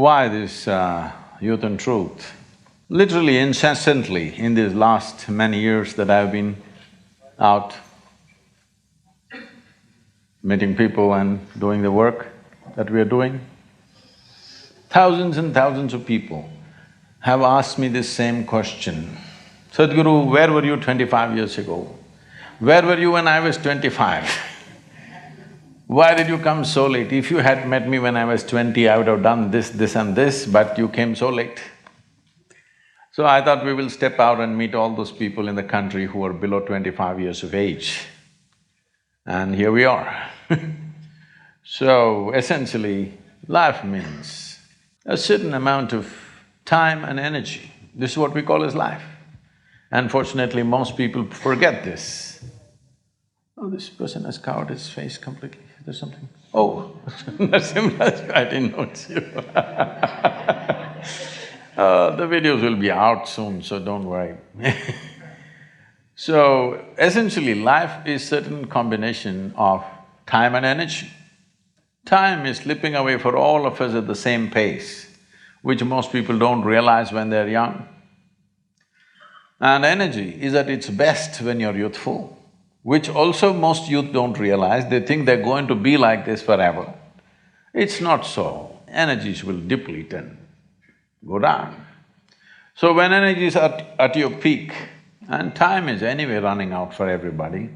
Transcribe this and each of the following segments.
Why this youth and truth? Literally incessantly in these last many years that I've been out meeting people and doing the work that we are doing, thousands and thousands of people have asked me this same question. Sadhguru, where were you 25 years ago? Where were you when I was 25? Why did you come so late? If you had met me when I was 20, I would have done this, this and this, but you came so late. So I thought we will step out and meet all those people in the country who are below 25 years of age. And here we are. So essentially, life means a certain amount of time and energy. This is what we call as life. Unfortunately, most people forget this. Oh, this person has covered his face completely. Is there something? Oh, I didn't notice you. The videos will be out soon, so don't worry. So, essentially, life is certain combination of time and energy. Time is slipping away for all of us at the same pace, which most people don't realize when they're young. And energy is at its best when you're youthful, which also most youth don't realize. They think they're going to be like this forever. It's not so. Energies will deplete and go down. So when energy is at your peak, and time is anyway running out for everybody,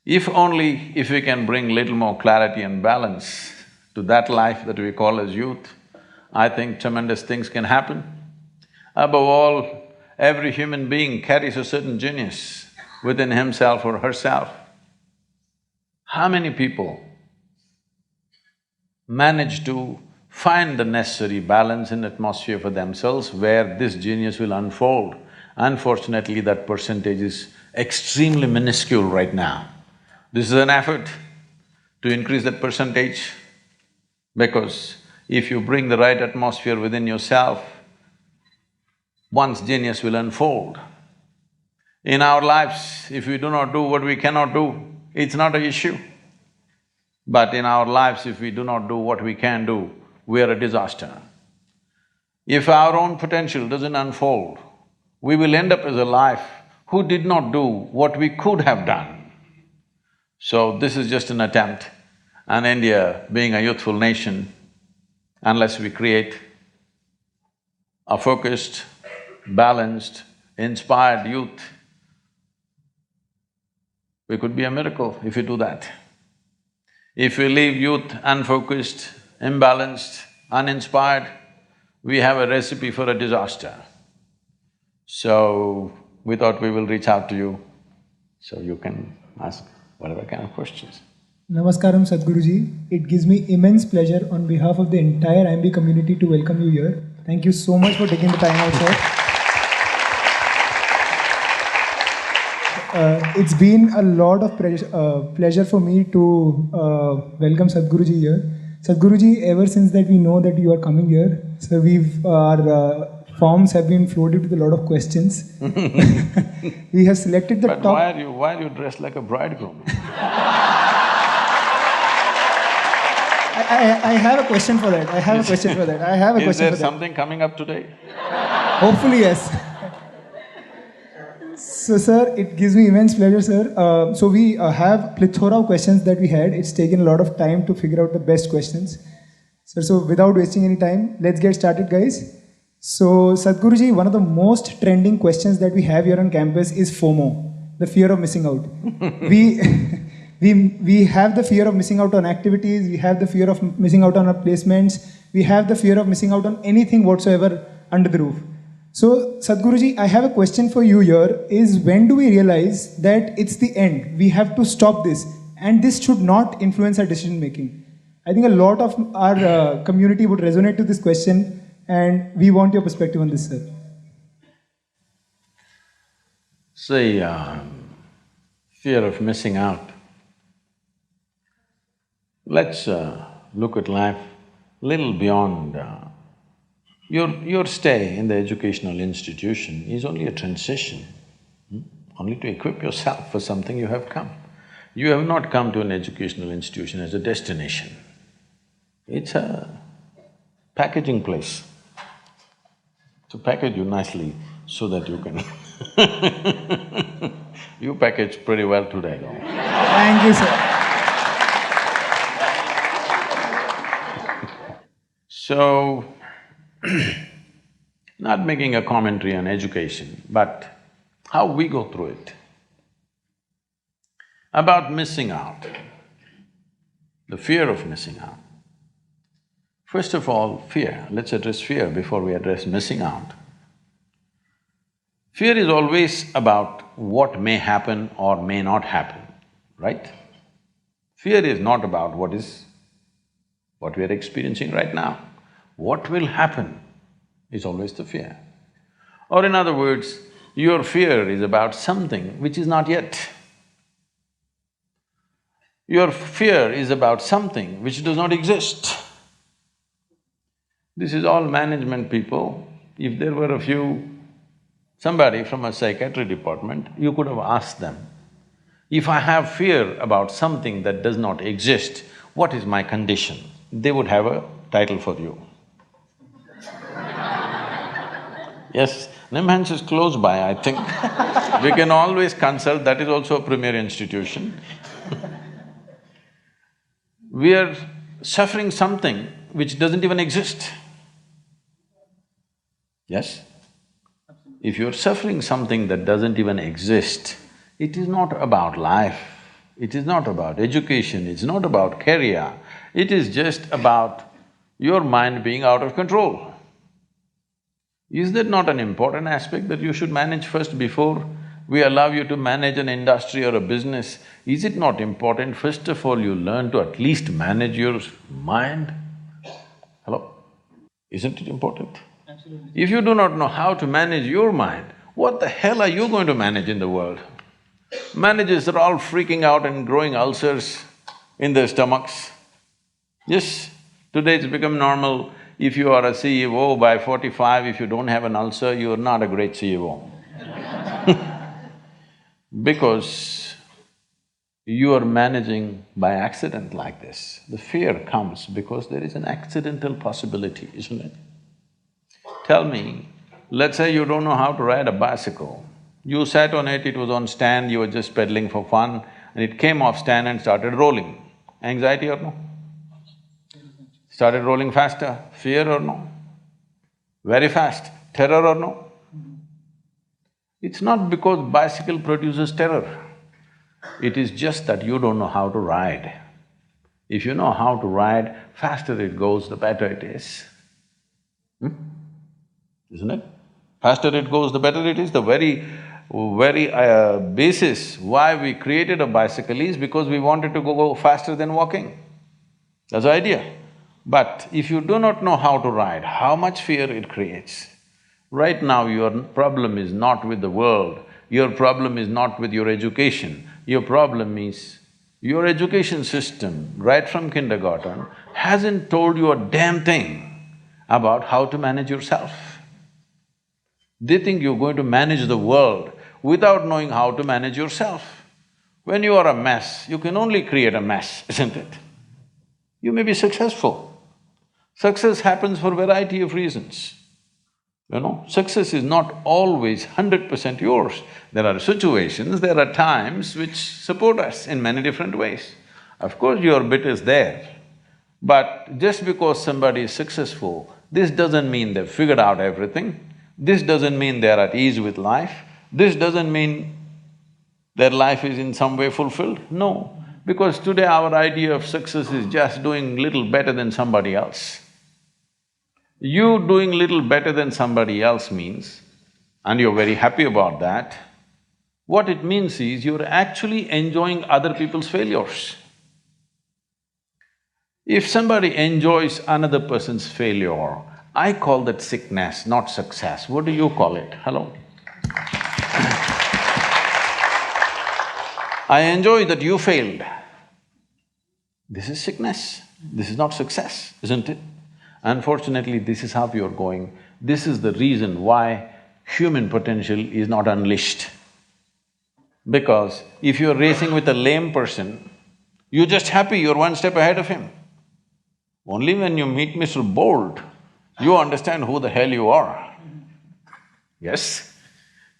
if we can bring little more clarity and balance to that life that we call as youth, I think tremendous things can happen. Above all, every human being carries a certain genius within himself or herself. How many people manage to find the necessary balance and atmosphere for themselves where this genius will unfold? Unfortunately, that percentage is extremely minuscule right now. This is an effort to increase that percentage, because if you bring the right atmosphere within yourself, one's genius will unfold. In our lives, if we do not do what we cannot do, it's not an issue. But in our lives, if we do not do what we can do, we are a disaster. If our own potential doesn't unfold, we will end up as a life who did not do what we could have done. So this is just an attempt, and India being a youthful nation, unless we create a focused, balanced, inspired youth, we could be a miracle if we do that. If we leave youth unfocused, imbalanced, uninspired, we have a recipe for a disaster. So, we thought we will reach out to you, so you can ask whatever kind of questions. Namaskaram Sadhguruji. It gives me immense pleasure on behalf of the entire IIM community to welcome you here. Thank you so much for taking the time out, sir. It's been a lot of pleasure for me to welcome Sadhguruji here. Sadhguruji, ever since that we know that you are coming here, so our forms have been floated with a lot of questions. We have selected the top… But why are you dressed like a bridegroom? I have a question for that. Is there something coming up today? Hopefully, yes. So, sir, it gives me immense pleasure, sir. So we have plethora of questions that we had. It's taken a lot of time to figure out the best questions. Sir, so without wasting any time, let's get started, guys. So, Sadhguruji, one of the most trending questions that we have here on campus is FOMO, the fear of missing out. We have the fear of missing out on activities, we have the fear of missing out on our placements, we have the fear of missing out on anything whatsoever under the roof. So, Sadhguruji, I have a question for you here, is when do we realize that it's the end? We have to stop this, and this should not influence our decision making. I think a lot of our community would resonate to this question, and we want your perspective on this, sir. See, fear of missing out. Let's look at life little beyond… Your stay in the educational institution is only a transition, only to equip yourself for something you have come. You have not come to an educational institution as a destination. It's a packaging place to package you nicely so that you can You packaged pretty well today, though. Thank you, sir. So, not making a commentary on education, but how we go through it. About missing out, the fear of missing out. First of all, fear. Let's address fear before we address missing out. Fear is always about what may happen or may not happen, right? Fear is not about what we are experiencing right now. What will happen is always the fear. Or in other words, your fear is about something which is not yet. Your fear is about something which does not exist. This is all management people. If there were somebody from a psychiatry department, you could have asked them, if I have fear about something that does not exist, what is my condition? They would have a title for you. Yes, NIMHANS is close by, I think. We can always consult, that is also a premier institution. We are suffering something which doesn't even exist. Yes? If you're suffering something that doesn't even exist, it is not about life, it is not about education, it's not about career, it is just about your mind being out of control. Is that not an important aspect that you should manage first before we allow you to manage an industry or a business? Is it not important, first of all, you learn to at least manage your mind? Hello? Isn't it important? Absolutely. If you do not know how to manage your mind, what the hell are you going to manage in the world? Managers are all freaking out and growing ulcers in their stomachs. Yes, today it's become normal. If you are a CEO by 45, if you don't have an ulcer, you are not a great CEO. Because you are managing by accident like this. The fear comes because there is an accidental possibility, isn't it? Tell me, let's say you don't know how to ride a bicycle. You sat on it was on stand, you were just pedaling for fun, and it came off stand and started rolling. Anxiety or no? Started rolling faster, fear or no? Very fast, terror or no? It's not because bicycle produces terror, it is just that you don't know how to ride. If you know how to ride, faster it goes, the better it is. Isn't it? Faster it goes, the better it is. The very basis why we created a bicycle is because we wanted to go faster than walking. That's the idea. But if you do not know how to ride, how much fear it creates. Right now your problem is not with the world, your problem is not with your education, your problem is your education system, right from kindergarten, hasn't told you a damn thing about how to manage yourself. They think you're going to manage the world without knowing how to manage yourself. When you are a mess, you can only create a mess, isn't it? You may be successful. Success happens for a variety of reasons. Success is not always 100% yours. There are situations, there are times which support us in many different ways. Of course, your bit is there, but just because somebody is successful, this doesn't mean they've figured out everything. This doesn't mean they're at ease with life. This doesn't mean their life is in some way fulfilled. No, because today our idea of success is just doing little better than somebody else. You doing little better than somebody else means, and you're very happy about that, what it means is you're actually enjoying other people's failures. If somebody enjoys another person's failure, I call that sickness, not success. What do you call it? Hello? I enjoy that you failed. This is sickness, this is not success, isn't it? Unfortunately, this is how you're going. This is the reason why human potential is not unleashed. Because if you're racing with a lame person, you're just happy you're one step ahead of him. Only when you meet Mr. Bolt, You understand who the hell you are. Yes?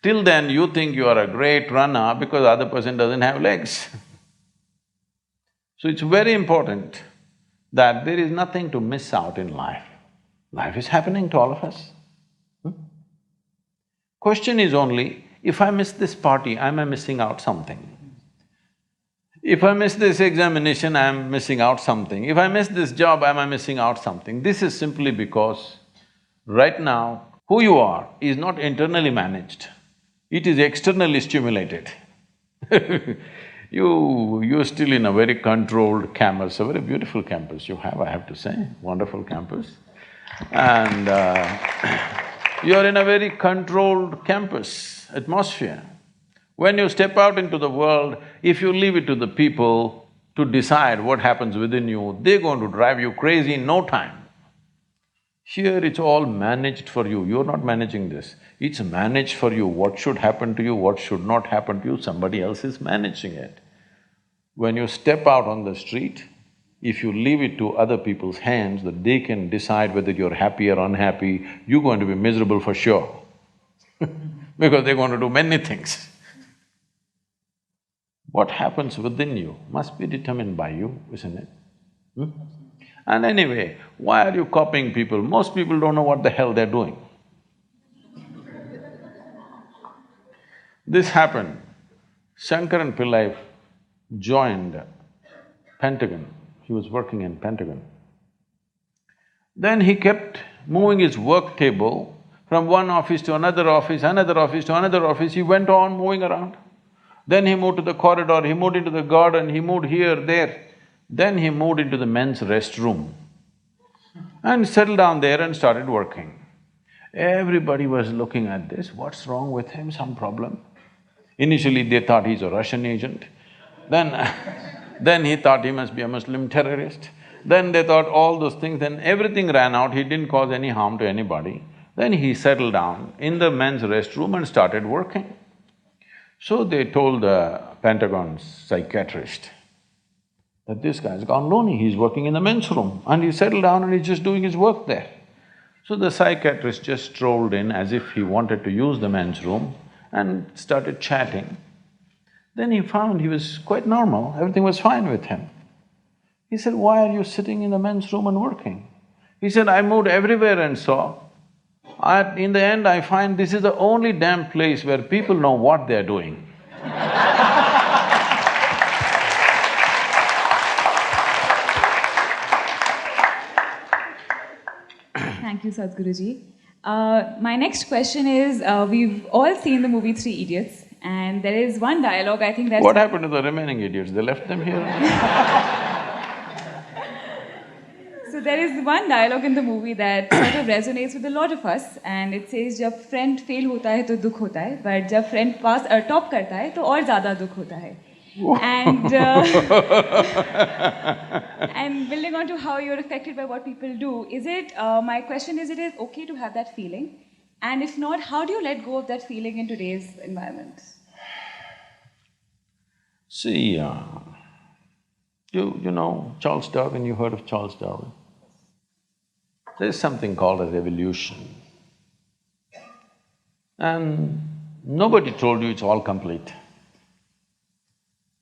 Till then, you think you are a great runner because the other person doesn't have legs. So it's very important that there is nothing to miss out in life. Life is happening to all of us. Question is only, if I miss this party, am I missing out something? If I miss this examination, I am missing out something. If I miss this job, am I missing out something? This is simply because right now, who you are is not internally managed, it is externally stimulated. You're still in a very controlled campus, a very beautiful campus you have, I have to say, wonderful campus. And you're in a very controlled campus atmosphere. When you step out into the world, if you leave it to the people to decide what happens within you, they're going to drive you crazy in no time. Here it's all managed for you, you're not managing this. It's managed for you, what should happen to you, what should not happen to you, somebody else is managing it. When you step out on the street, if you leave it to other people's hands that they can decide whether you're happy or unhappy, you're going to be miserable for sure because they're going to do many things. What happens within you must be determined by you, isn't it? And anyway, why are you copying people? Most people don't know what the hell they're doing. This happened. Shankaran Pillai joined Pentagon, he was working in Pentagon. Then he kept moving his work table from one office to another office, another office to another office, he went on moving around. Then he moved to the corridor, he moved into the garden, he moved here, there. Then he moved into the men's restroom and settled down there and started working. Everybody was looking at this, what's wrong with him, some problem? Initially they thought he's a Russian agent, then he thought he must be a Muslim terrorist, then they thought all those things, then everything ran out, he didn't cause any harm to anybody. Then he settled down in the men's restroom and started working. So they told the Pentagon's psychiatrist that this guy's gone loony, he's working in the men's room and he settled down and he's just doing his work there. So the psychiatrist just strolled in as if he wanted to use the men's room and started chatting. Then he found he was quite normal, everything was fine with him. He said, why are you sitting in the men's room and working? He said, I moved everywhere and saw. In the end, I find this is the only damn place where people know what they're doing. Thank you, Sadhguruji. My next question is, we've all seen the movie Three Idiots, and there is one dialogue I think that's… What happened to the remaining idiots? They left them here? So there is one dialogue in the movie that sort of resonates with a lot of us, and it says, "जब friend fail होता है तो दुख होता है, but जब friend pass top करता है तो और ज़्यादा दुख होता है." And building on to how you're affected by what people do, is it… my question is, it is okay to have that feeling? And if not, how do you let go of that feeling in today's environment? See, you know Charles Darwin, you heard of Charles Darwin? There's something called as evolution. And nobody told you it's all complete.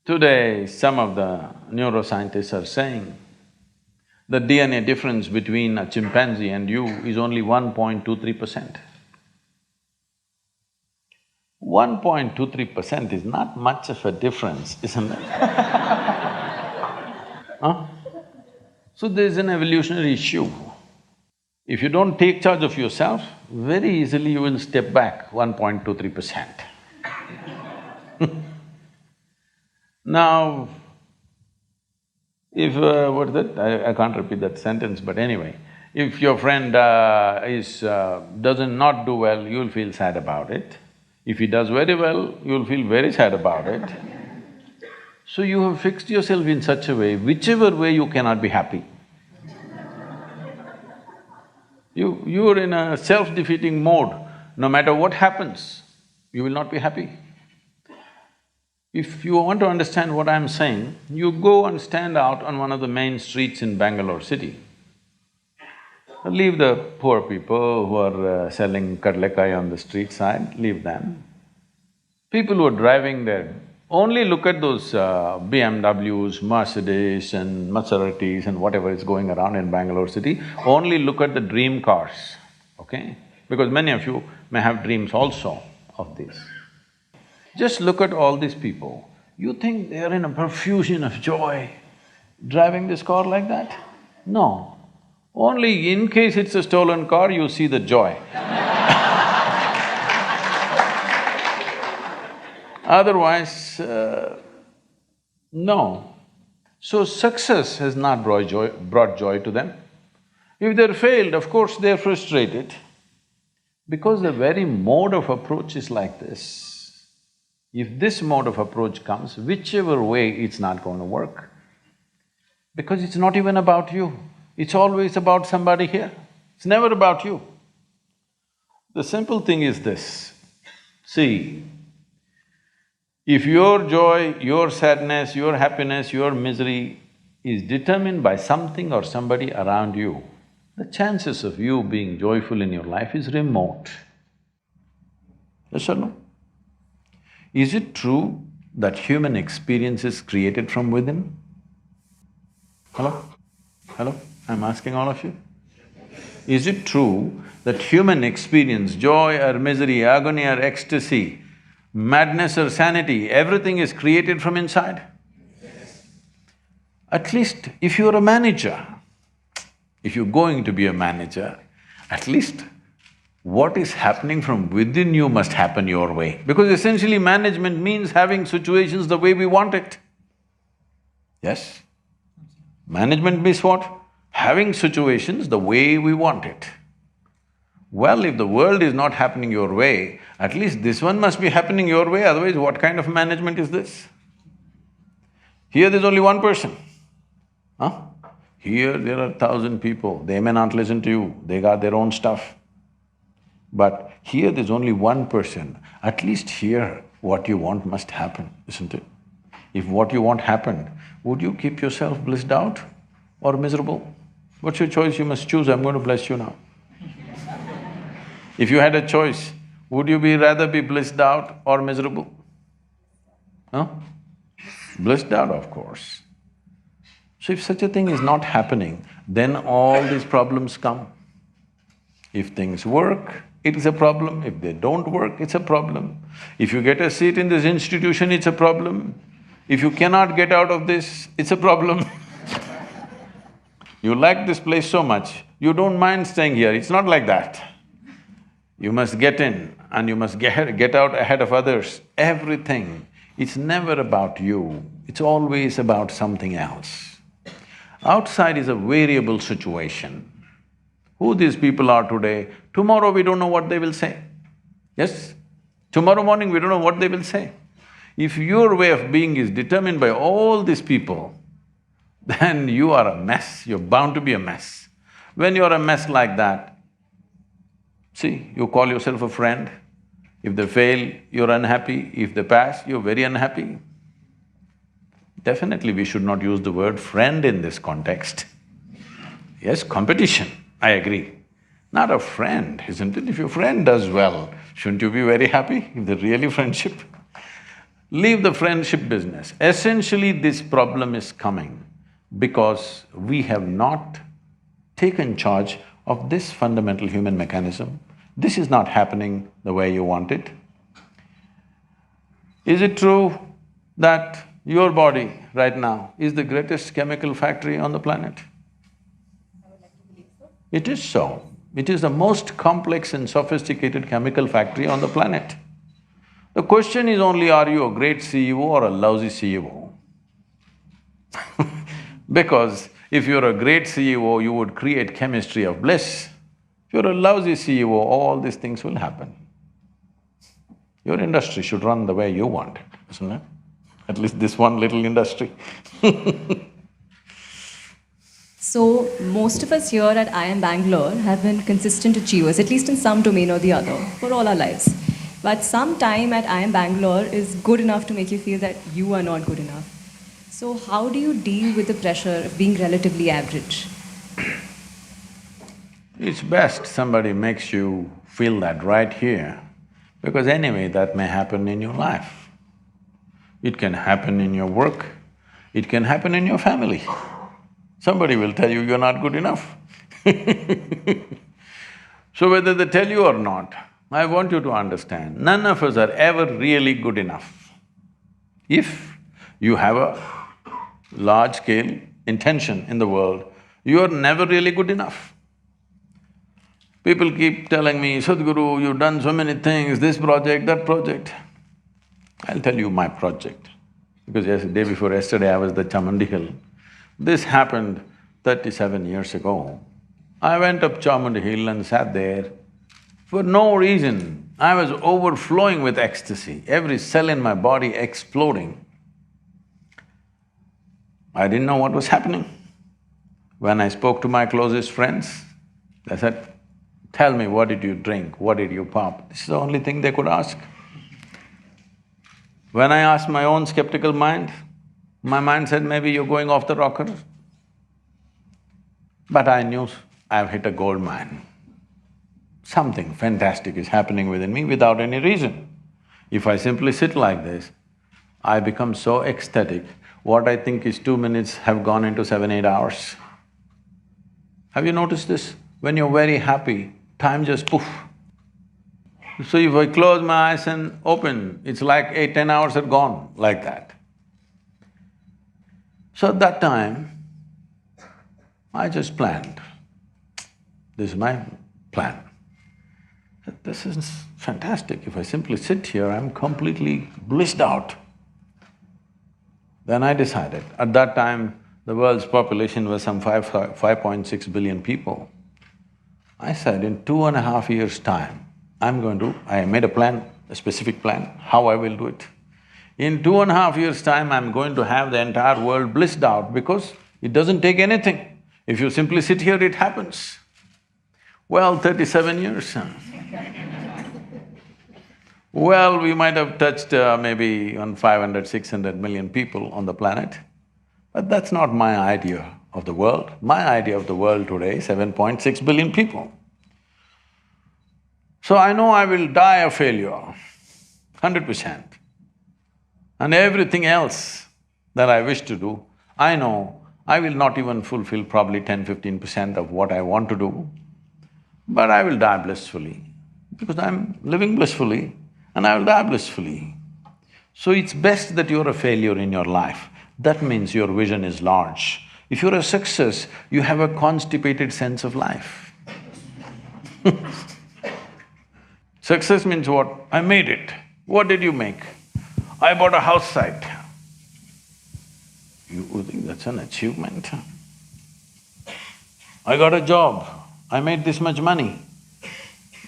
Today, some of the neuroscientists are saying the DNA difference between a chimpanzee and you is only 1.23%. 1.23% is not much of a difference, isn't it? Huh? So there's an evolutionary issue. If you don't take charge of yourself, very easily you will step back 1.23%. Now, if… what is that? I can't repeat that sentence, but anyway, if your friend doesn't not do well, you'll feel sad about it. If he does very well, you'll feel very sad about it. So you have fixed yourself in such a way, whichever way you cannot be happy. You're in a self-defeating mode. No matter what happens, you will not be happy. If you want to understand what I'm saying, you go and stand out on one of the main streets in Bangalore city. Leave the poor people who are selling kadlekai on the street side, leave them. People who are driving there, only look at those BMWs, Mercedes and Maseratis and whatever is going around in Bangalore city, only look at the dream cars, okay? Because many of you may have dreams also of this. Just look at all these people. You think they are in a profusion of joy driving this car like that? No. Only in case it's a stolen car, you see the joy. Otherwise, no. So success has not brought joy to them. If they're failed, of course they're frustrated. Because the very mode of approach is like this. If this mode of approach comes, whichever way, it's not going to work. Because it's not even about you, it's always about somebody here. It's never about you. The simple thing is this, see, if your joy, your sadness, your happiness, your misery is determined by something or somebody around you, the chances of you being joyful in your life is remote. Yes or no? Is it true that human experience is created from within? Hello? Hello? I'm asking all of you. Is it true that human experience, joy or misery, agony or ecstasy, madness or sanity, everything is created from inside? At least if you're a manager, if you're going to be a manager, at least what is happening from within you must happen your way. Because essentially management means having situations the way we want it. Yes? Management means what? Having situations the way we want it. Well, if the world is not happening your way, at least this one must be happening your way, otherwise what kind of management is this? Here there's only one person, huh? Here there are 1,000 people, they may not listen to you, they got their own stuff. But here there's only one person, at least here what you want must happen, isn't it? If what you want happened, would you keep yourself blissed out or miserable? What's your choice? You must choose, I'm going to bless you now. If you had a choice, would you rather be blissed out or miserable? Huh? Blissed out, of course. So if such a thing is not happening, then all these problems come. If things work, it is a problem. If they don't work, it's a problem. If you get a seat in this institution, it's a problem. If you cannot get out of this, it's a problem. You like this place so much, you don't mind staying here, it's not like that. You must get in and you must get out ahead of others. Everything, it's never about you, it's always about something else. Outside is a variable situation. Who these people are today, tomorrow we don't know what they will say. Yes? Tomorrow morning we don't know what they will say. If your way of being is determined by all these people, then you are a mess, you're bound to be a mess. When you're a mess like that, see, you call yourself a friend. If they fail, you're unhappy. If they pass, you're very unhappy. Definitely we should not use the word friend in this context. Yes, competition, I agree. Not a friend, isn't it? If your friend does well, shouldn't you be very happy if they're really friendship? Leave the friendship business. Essentially, this problem is coming because we have not taken charge of this fundamental human mechanism. This is not happening the way you want it. Is it true that your body right now is the greatest chemical factory on the planet? It is so. It is the most complex and sophisticated chemical factory on the planet. The question is only, are you a great CEO or a lousy CEO? Because if you're a great CEO, you would create chemistry of bliss. If you're a lousy CEO, all these things will happen. Your industry should run the way you want it, isn't it? At least this one little industry. So, most of us here at IIM Bangalore have been consistent achievers, at least in some domain or the other, for all our lives. But some time at IIM Bangalore is good enough to make you feel that you are not good enough. So, how do you deal with the pressure of being relatively average? It's best somebody makes you feel that right here, because anyway that may happen in your life. It can happen in your work, it can happen in your family. Somebody will tell you you're not good enough. So whether they tell you or not, I want you to understand, none of us are ever really good enough. If you have a large-scale intention in the world, you are never really good enough. People keep telling me, Sadhguru, you've done so many things, this project, that project. I'll tell you my project, because day before yesterday I was at the Chamandi Hill. This happened 37 years ago. I went up Chamandi Hill and sat there. For no reason, I was overflowing with ecstasy, every cell in my body exploding. I didn't know what was happening. When I spoke to my closest friends, they said, tell me, what did you drink, what did you pop? This is the only thing they could ask. When I asked my own skeptical mind, my mind said, maybe you're going off the rocker. But I knew I've hit a gold mine. Something fantastic is happening within me without any reason. If I simply sit like this, I become so ecstatic, what I think is 2 minutes have gone into 7, 8 hours. Have you noticed this? When you're very happy, time just poof. So if I close my eyes and open, it's like 8, 10 hours are gone, like that. So at that time, I just planned, this is my plan. This is fantastic, if I simply sit here, I'm completely blissed out. Then I decided, at that time, the world's population was some 5.6 billion people. I said, in 2.5 years' time, I made a plan, a specific plan, how I will do it. In 2.5 years' time, I'm going to have the entire world blissed out because it doesn't take anything. If you simply sit here, it happens. Well, 37 years, well, we might have touched maybe on 500, 600 million people on the planet, but that's not my idea of the world. My idea of the world today is 7.6 billion people. So I know I will die a failure, 100%. And everything else that I wish to do, I know I will not even fulfill probably 10–15% of what I want to do, but I will die blissfully, because I'm living blissfully and I will die blissfully. So it's best that you're a failure in your life. That means your vision is large. If you're a success, you have a constipated sense of life. Success means what? I made it. What did you make? I bought a house site. You think that's an achievement? I got a job, I made this much money.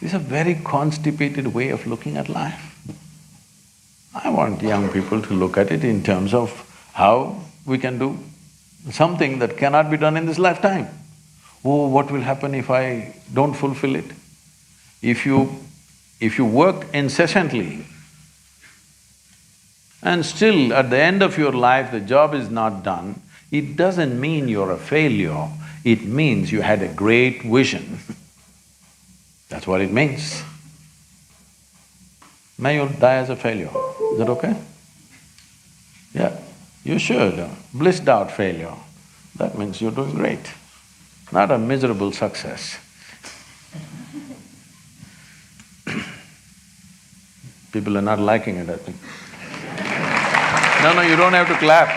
This is a very constipated way of looking at life. I want young people to look at it in terms of how we can do something that cannot be done in this lifetime. Oh, what will happen if I don't fulfill it? If you work incessantly and still at the end of your life the job is not done, it doesn't mean you're a failure, it means you had a great vision. That's what it means. May you die as a failure, is that okay? Yeah, you should. Blissed out failure, that means you're doing great, not a miserable success. People are not liking it, I think. No, you don't have to clap.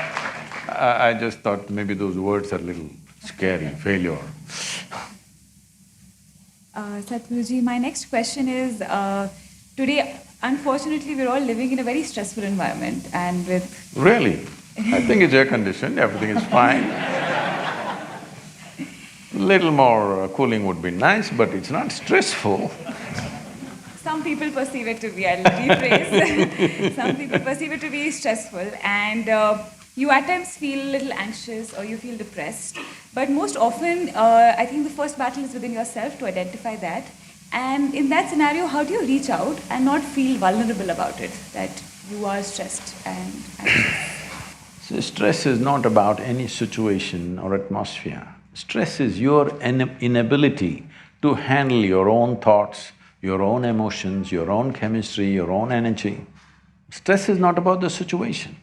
I just thought maybe those words are a little scary, failure. Sadhguruji, my next question is, today, unfortunately, we're all living in a very stressful environment and with… Really? I think it's air-conditioned, everything is fine. Little more cooling would be nice, but it's not stressful. Some people perceive it to be, I'll rephrase, some people perceive it to be stressful and you at times feel a little anxious or you feel depressed. But most often, I think the first battle is within yourself to identify that. And in that scenario, how do you reach out and not feel vulnerable about it, that you are stressed and anxious? So stress is not about any situation or atmosphere. Stress is your inability to handle your own thoughts, your own emotions, your own chemistry, your own energy. Stress is not about the situation.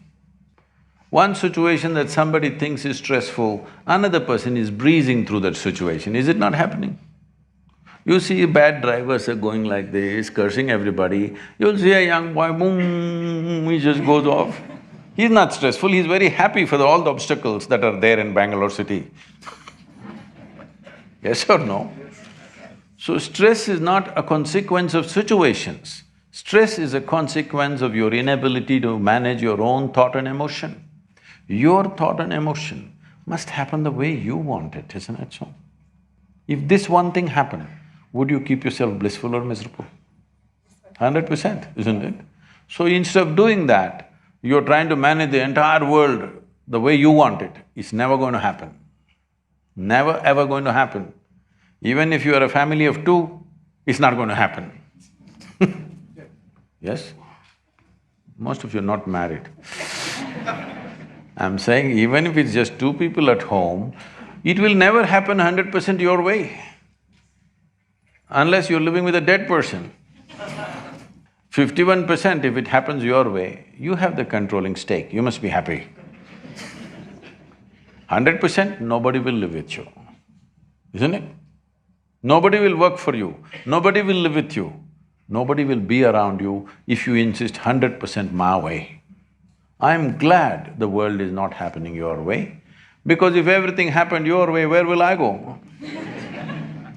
One situation that somebody thinks is stressful, another person is breezing through that situation. Is it not happening? You see bad drivers are going like this, cursing everybody. You'll see a young boy, boom, he just goes off. He's not stressful, he's very happy for all the obstacles that are there in Bangalore city. Yes or no? So stress is not a consequence of situations. Stress is a consequence of your inability to manage your own thought and emotion. Your thought and emotion must happen the way you want it, isn't it so? If this one thing happened, would you keep yourself blissful or miserable? 100%, isn't it? So instead of doing that, you're trying to manage the entire world the way you want it. It's never going to happen. Never ever going to happen. Even if you are a family of two, it's not going to happen. Yes? Most of you are not married. I'm saying even if it's just two people at home, it will never happen 100% your way, unless you're living with a dead person. 51% if it happens your way, you have the controlling stake, you must be happy. 100% nobody will live with you, isn't it? Nobody will work for you, nobody will live with you, nobody will be around you if you insist 100% my way. I'm glad the world is not happening your way, because if everything happened your way, where will I go?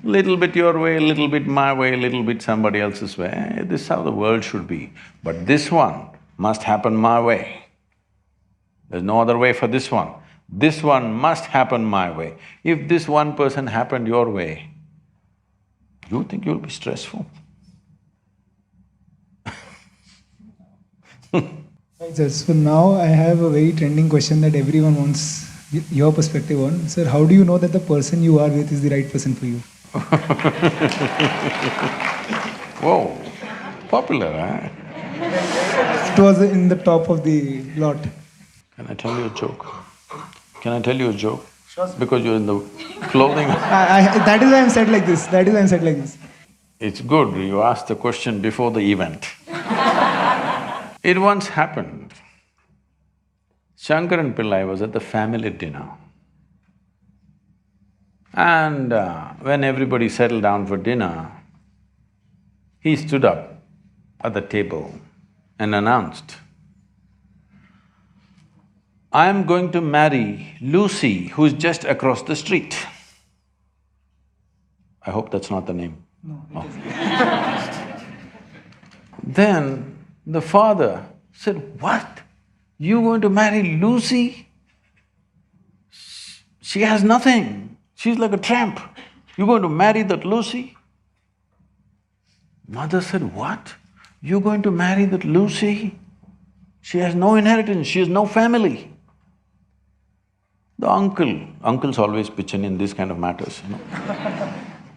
Little bit your way, little bit my way, little bit somebody else's way, this is how the world should be. But this one must happen my way. There's no other way for this one. This one must happen my way. If this one person happened your way, you think you'll be stressful? Right, sir. So now I have a very trending question that everyone wants your perspective on. Sir, how do you know that the person you are with is the right person for you? Whoa, popular, huh? It was in the top of the lot. Can I tell you a joke? Can I tell you a joke? Sure. Because you're in the clothing… That is why I'm said like this, that is why I'm said like this. It's good you asked the question before the event. It once happened, Shankaran Pillai was at the family dinner. And when everybody settled down for dinner, he stood up at the table and announced, "I am going to marry Lucy, who's just across the street." I hope that's not the name. No, Then the father said, "What? You going to marry Lucy? She has nothing, she's like a tramp. You're going to marry that Lucy?" Mother said, "What? You're going to marry that Lucy? She has no inheritance, she has no family." The uncles always pitch in these kind of matters, you know.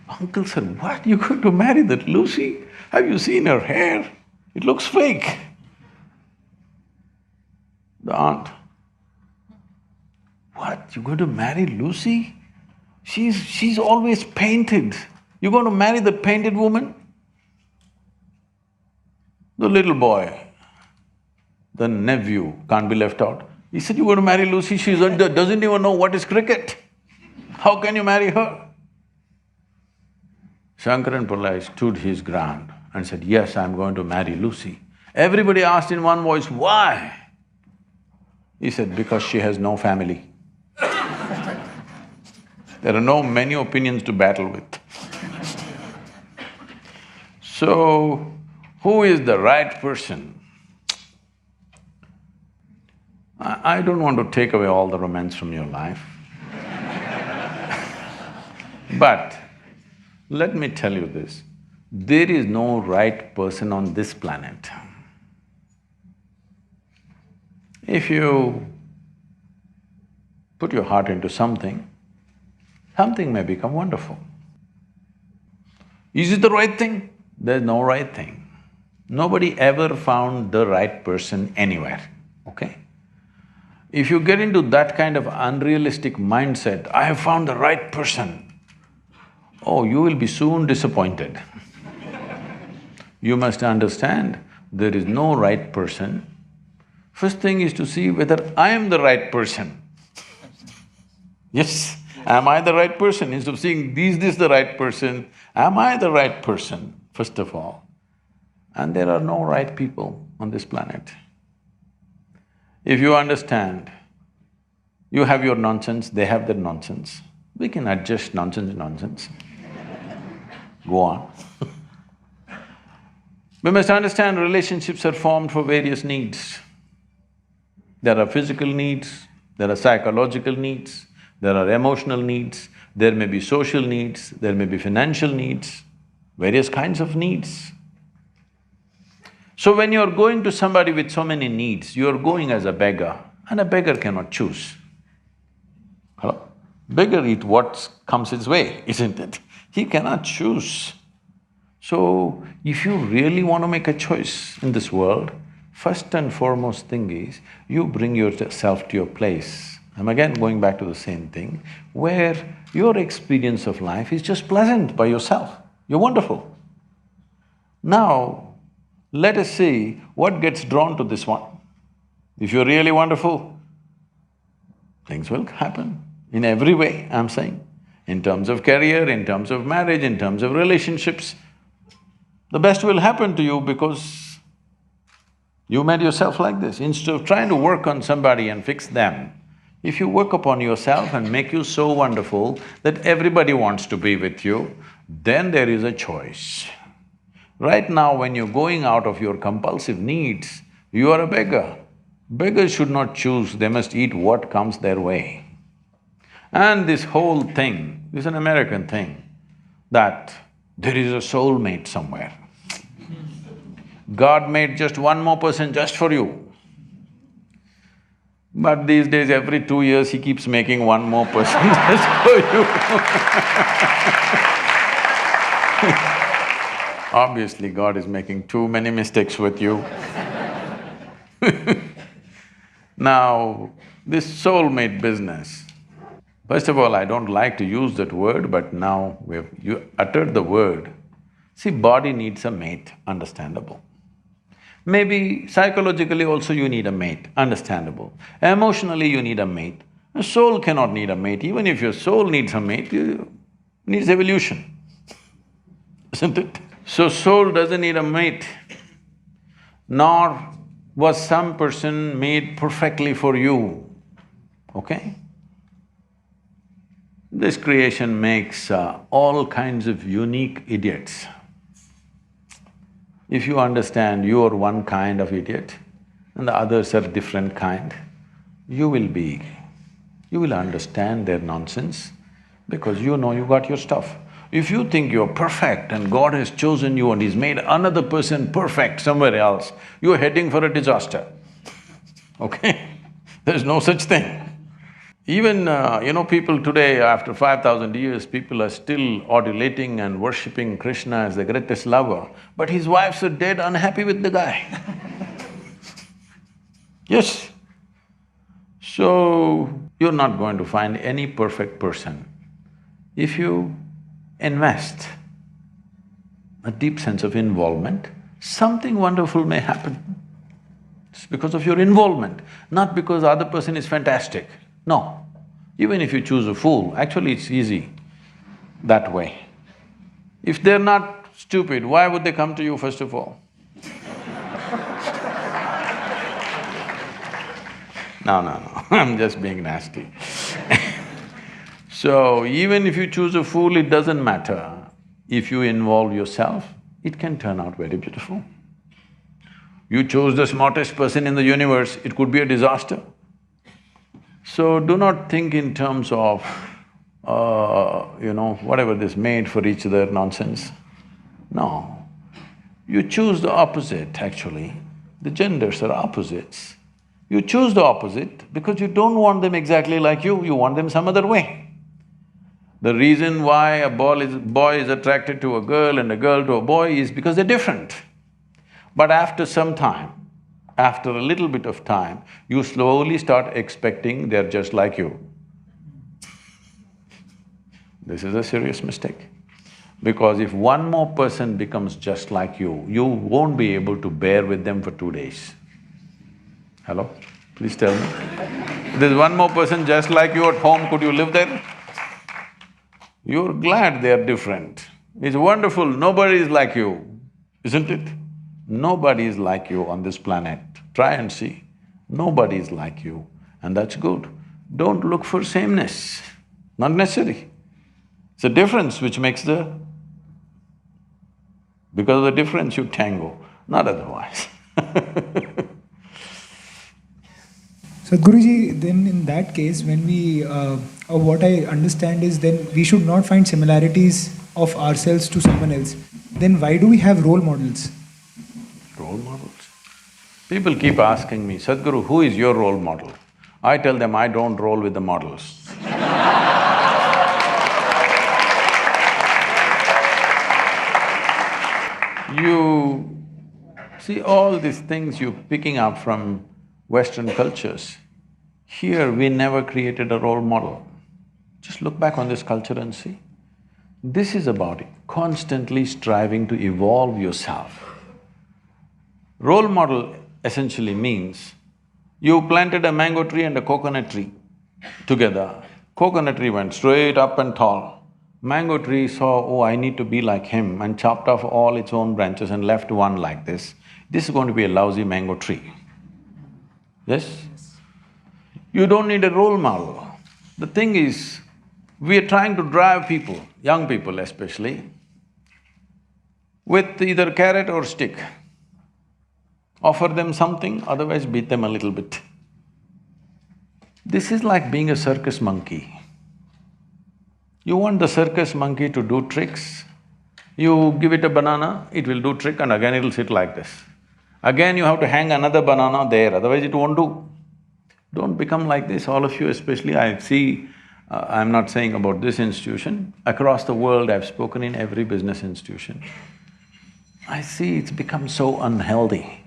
Uncle said, "What? You're going to marry that Lucy? Have you seen her hair? It looks fake." The aunt, "What? You're going to marry Lucy? She's always painted. You're going to marry that painted woman?" The little boy, the nephew, can't be left out. He said, "You're going to marry Lucy, she doesn't even know what is cricket. How can you marry her?" Shankaran Pillai stood his ground and said, "Yes, I'm going to marry Lucy." Everybody asked in one voice, "Why?" He said, "Because she has no family." There are no many opinions to battle with. So, who is the right person? I don't want to take away all the romance from your life. But let me tell you this, there is no right person on this planet. If you put your heart into something, something may become wonderful. Is it the right thing? There's no right thing. Nobody ever found the right person anywhere, okay? If you get into that kind of unrealistic mindset, "I have found the right person," oh, you will be soon disappointed. You must understand, there is no right person. First thing is to see whether I am the right person. Yes, am I the right person? Instead of seeing, is this the right person? Am I the right person, first of all? And there are no right people on this planet. If you understand, you have your nonsense, they have their nonsense, we can adjust nonsense. Go on. We must understand relationships are formed for various needs. There are physical needs, there are psychological needs, there are emotional needs, there may be social needs, there may be financial needs, various kinds of needs. So when you're going to somebody with so many needs, you're going as a beggar, and a beggar cannot choose. Hello? Beggar eat what comes his way, isn't it? He cannot choose. So, if you really want to make a choice in this world, first and foremost thing is, you bring yourself to your place. I'm again going back to the same thing, where your experience of life is just pleasant by yourself. You're wonderful. Now, let us see what gets drawn to this one. If you're really wonderful, things will happen in every way, I'm saying. In terms of career, in terms of marriage, in terms of relationships, the best will happen to you because you made yourself like this. Instead of trying to work on somebody and fix them, if you work upon yourself and make you so wonderful that everybody wants to be with you, then there is a choice. Right now, when you're going out of your compulsive needs, you are a beggar. Beggars should not choose, they must eat what comes their way. And this whole thing is an American thing, that there is a soulmate somewhere. God made just one more person just for you. But these days, every 2 years, he keeps making one more person just for you. Obviously, God is making too many mistakes with you. Now, this soulmate business, first of all, I don't like to use that word, but now you uttered the word. See, body needs a mate, understandable. Maybe psychologically also you need a mate, understandable. Emotionally you need a mate. A soul cannot need a mate. Even if your soul needs a mate, it needs evolution, isn't it? So soul doesn't need a mate, nor was some person made perfectly for you, okay? This creation makes all kinds of unique idiots. If you understand you are one kind of idiot and the others are different kind, you will understand their nonsense because you know you got your stuff. If you think you're perfect and God has chosen you and He's made another person perfect somewhere else, you're heading for a disaster, okay? There's no such thing. Even, people today, after 5,000 years, people are still adulating and worshipping Krishna as the greatest lover, but his wives are dead unhappy with the guy. Yes. So, you're not going to find any perfect person. If you invest a deep sense of involvement, something wonderful may happen. It's because of your involvement, not because the other person is fantastic. No. Even if you choose a fool, actually it's easy that way. If they're not stupid, why would they come to you first of all? No, I'm just being nasty. So, even if you choose a fool, it doesn't matter. If you involve yourself, it can turn out very beautiful. You chose the smartest person in the universe, it could be a disaster. So, do not think in terms of, whatever this made for each other nonsense. No. You choose the opposite, actually. The genders are opposites. You choose the opposite because you don't want them exactly like you want them some other way. The reason why a boy is attracted to a girl and a girl to a boy is because they're different. But after some time, after a little bit of time, you slowly start expecting they're just like you. This is a serious mistake. Because if one more person becomes just like you won't be able to bear with them for 2 days. Hello? Please tell me. There's one more person just like you at home, could you live there? You're glad they're different. It's wonderful, nobody is like you, isn't it? Nobody is like you on this planet. Try and see. Nobody is like you, and that's good. Don't look for sameness, not necessary. It's a difference which makes the… Because of the difference you tango, not otherwise. Sadhguruji, then in that case, when we… or what I understand is then we should not find similarities of ourselves to someone else. Then why do we have role models? Role models? People keep asking me, Sadhguru, who is your role model? I tell them, I don't roll with the models. You see all these things you're picking up from Western cultures. Here we never created a role model. Just look back on this culture and see. This is about constantly striving to evolve yourself. Role model essentially means you planted a mango tree and a coconut tree together. Coconut tree went straight up and tall. Mango tree saw, oh, I need to be like him, and chopped off all its own branches and left one like this. This is going to be a lousy mango tree. Yes? You don't need a role model. The thing is, we are trying to drive people, young people especially, with either carrot or stick. Offer them something, otherwise beat them a little bit. This is like being a circus monkey. You want the circus monkey to do tricks, you give it a banana, it will do trick and again it'll sit like this. Again you have to hang another banana there, otherwise it won't do. Don't become like this, all of you especially. I see, I'm not saying about this institution, across the world I've spoken in every business institution. I see it's become so unhealthy.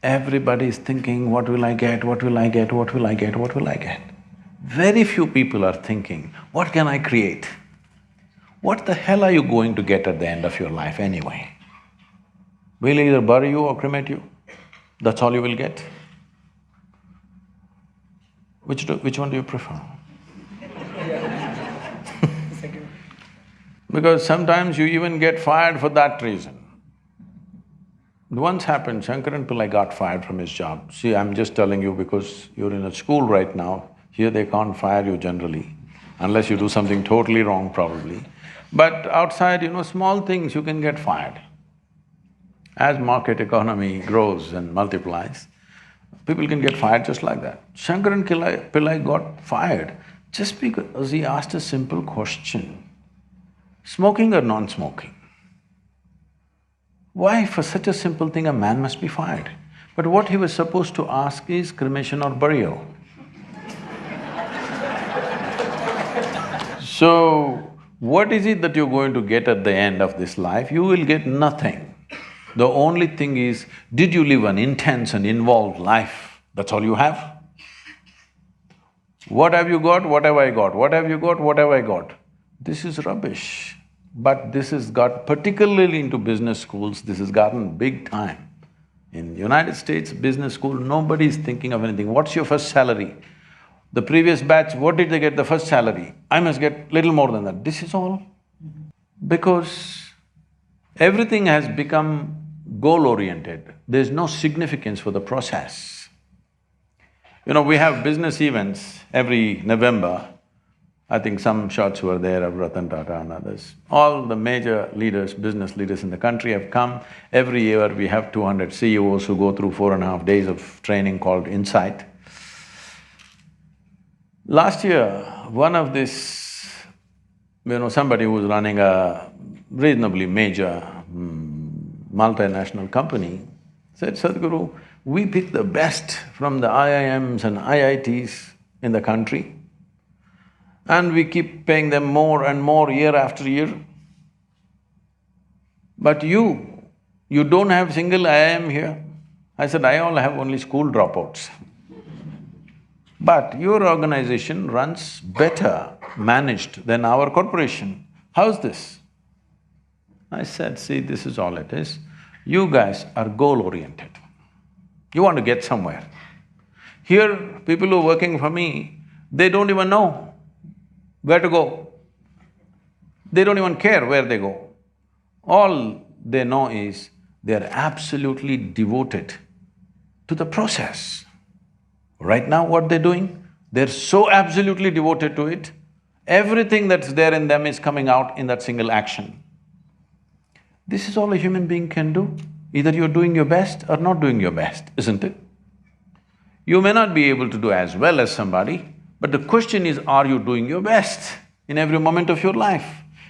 Everybody is thinking, what will I get, what will I get, what will I get, what will I get? Very few people are thinking, what can I create? What the hell are you going to get at the end of your life anyway? We'll either bury you or cremate you. That's all you will get. Which one do you prefer? Because sometimes you even get fired for that reason. Once happened, Shankaran Pillai got fired from his job. See, I'm just telling you because you're in a school right now, here they can't fire you generally, unless you do something totally wrong probably. But outside, small things you can get fired. As market economy grows and multiplies, people can get fired just like that. Shankaran Pillai got fired just because he asked a simple question, smoking or non-smoking? Why for such a simple thing a man must be fired? But what he was supposed to ask is cremation or burial. So, what is it that you're going to get at the end of this life? You will get nothing. The only thing is, did you live an intense and involved life? That's all you have. What have you got? What have I got? What have you got? What have I got? This is rubbish. But this has got, particularly into business schools, this has gotten big time. In United States, business school, nobody is thinking of anything. What's your first salary? The previous batch, what did they get the first salary? I must get little more than that. This is all. Because everything has become goal-oriented. There's no significance for the process. We have business events every November. I think some shots were there of Ratan Tata and others. All the major leaders, business leaders in the country have come. Every year we have 200 CEOs who go through 4.5 days of training called Insight. Last year, one of this, somebody who was running a reasonably major multinational company said, Sadhguru, we pick the best from the IIMs and IITs in the country and we keep paying them more and more year after year. But you don't have single IIM here. I said, I all have only school dropouts. But your organization runs better managed than our corporation. How's this? I said, see, this is all it is. You guys are goal-oriented. You want to get somewhere. Here, people who are working for me, they don't even know where to go. They don't even care where they go. All they know is they're absolutely devoted to the process. Right now, what they're doing, they're so absolutely devoted to it, everything that's there in them is coming out in that single action. This is all a human being can do. Either you're doing your best or not doing your best, isn't it? You may not be able to do as well as somebody, but the question is, are you doing your best in every moment of your life?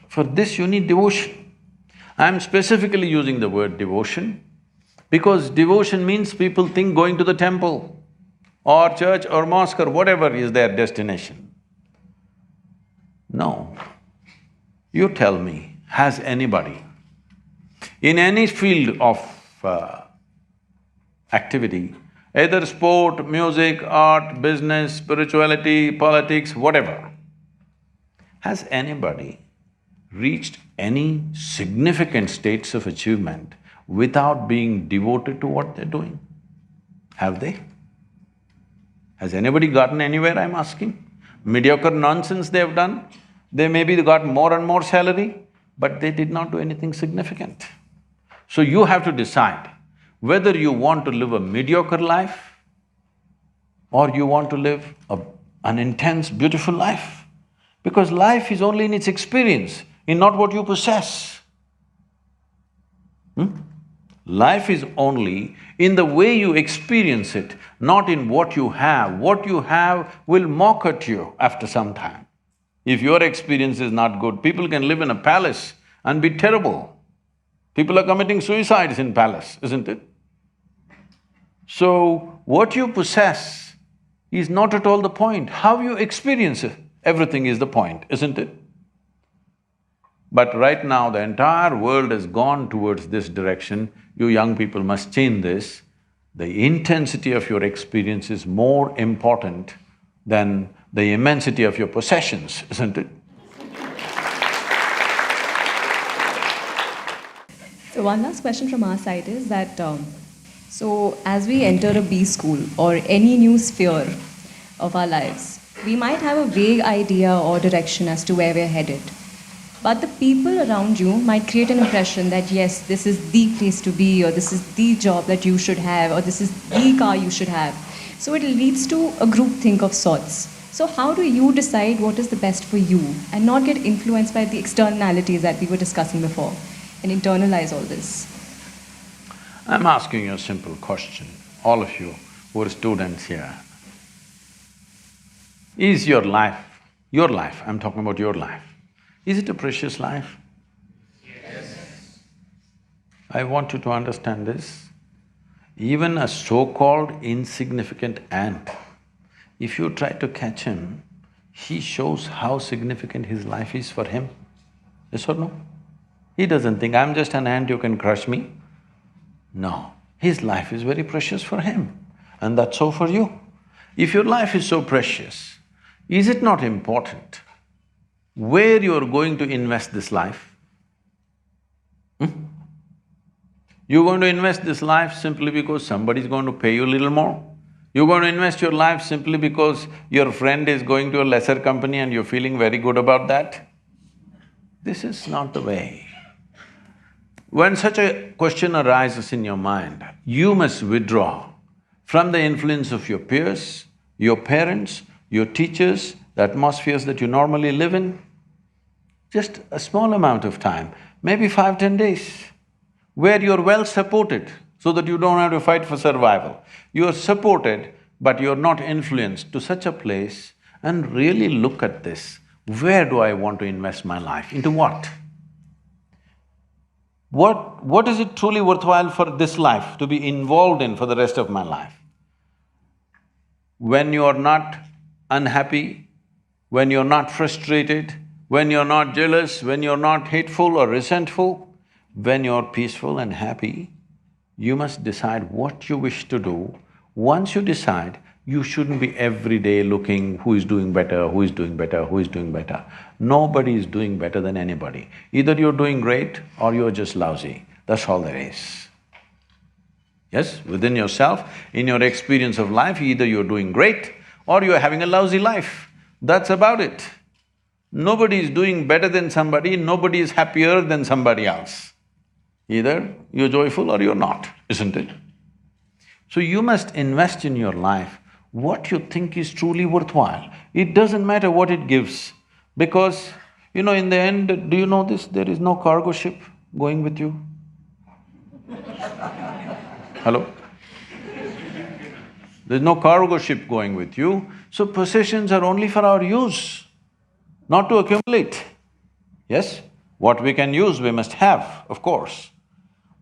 For this, you need devotion. I'm specifically using the word devotion because devotion means people think going to the temple or church or mosque or whatever is their destination. No. You tell me, has anybody in any field of activity, either sport, music, art, business, spirituality, politics, whatever, has anybody reached any significant states of achievement without being devoted to what they're doing? Have they? Has anybody gotten anywhere, I'm asking? Mediocre nonsense they've done, they maybe got more and more salary, but they did not do anything significant. So you have to decide whether you want to live a mediocre life or you want to live an intense, beautiful life. Because life is only in its experience, in not what you possess. Life is only in the way you experience it, not in what you have. What you have will mock at you after some time. If your experience is not good, people can live in a palace and be terrible. People are committing suicides in palace, isn't it? So, what you possess is not at all the point. How you experience it, everything is the point, isn't it? But right now, the entire world has gone towards this direction. You young people must change this. The intensity of your experience is more important than the immensity of your possessions, isn't it? So one last question from our side is that, so as we enter a B school or any new sphere of our lives, we might have a vague idea or direction as to where we're headed. But the people around you might create an impression that yes, this is the place to be, or this is the job that you should have, or this is the car you should have. So it leads to a groupthink of sorts. So how do you decide what is the best for you and not get influenced by the externalities that we were discussing before and internalize all this? I'm asking you a simple question, all of you who are students here. Is your life, I'm talking about your life, is it a precious life? Yes. I want you to understand this. Even a so-called insignificant ant, if you try to catch him, he shows how significant his life is for him. Yes or no? He doesn't think, I'm just an ant, you can crush me. No, his life is very precious for him, and that's so for you. If your life is so precious, is it not important where you're going to invest this life? You're going to invest this life simply because somebody's going to pay you a little more? You're going to invest your life simply because your friend is going to a lesser company and you're feeling very good about that? This is not the way. When such a question arises in your mind, you must withdraw from the influence of your peers, your parents, your teachers, the atmospheres that you normally live in. Just a small amount of time, maybe 5–10 days, where you're well supported so that you don't have to fight for survival. You're supported, but you're not influenced to such a place and really look at this. Where do I want to invest my life? Into what? What is it truly worthwhile for this life to be involved in for the rest of my life? When you're not unhappy, when you're not frustrated, when you're not jealous, when you're not hateful or resentful, when you're peaceful and happy, you must decide what you wish to do. Once you decide, You shouldn't be every day looking who is doing better, who is doing better, who is doing better. Nobody is doing better than anybody. Either you're doing great or you're just lousy, that's all there is. Yes, within yourself, in your experience of life, either you're doing great or you're having a lousy life. That's about it. Nobody is doing better than somebody, nobody is happier than somebody else. Either you're joyful or you're not, isn't it? So you must invest in your life what you think is truly worthwhile. It doesn't matter what it gives, because, in the end, do you know this? There is no cargo ship going with you. Hello? There's no cargo ship going with you, so possessions are only for our use, not to accumulate. Yes? What we can use, we must have, of course.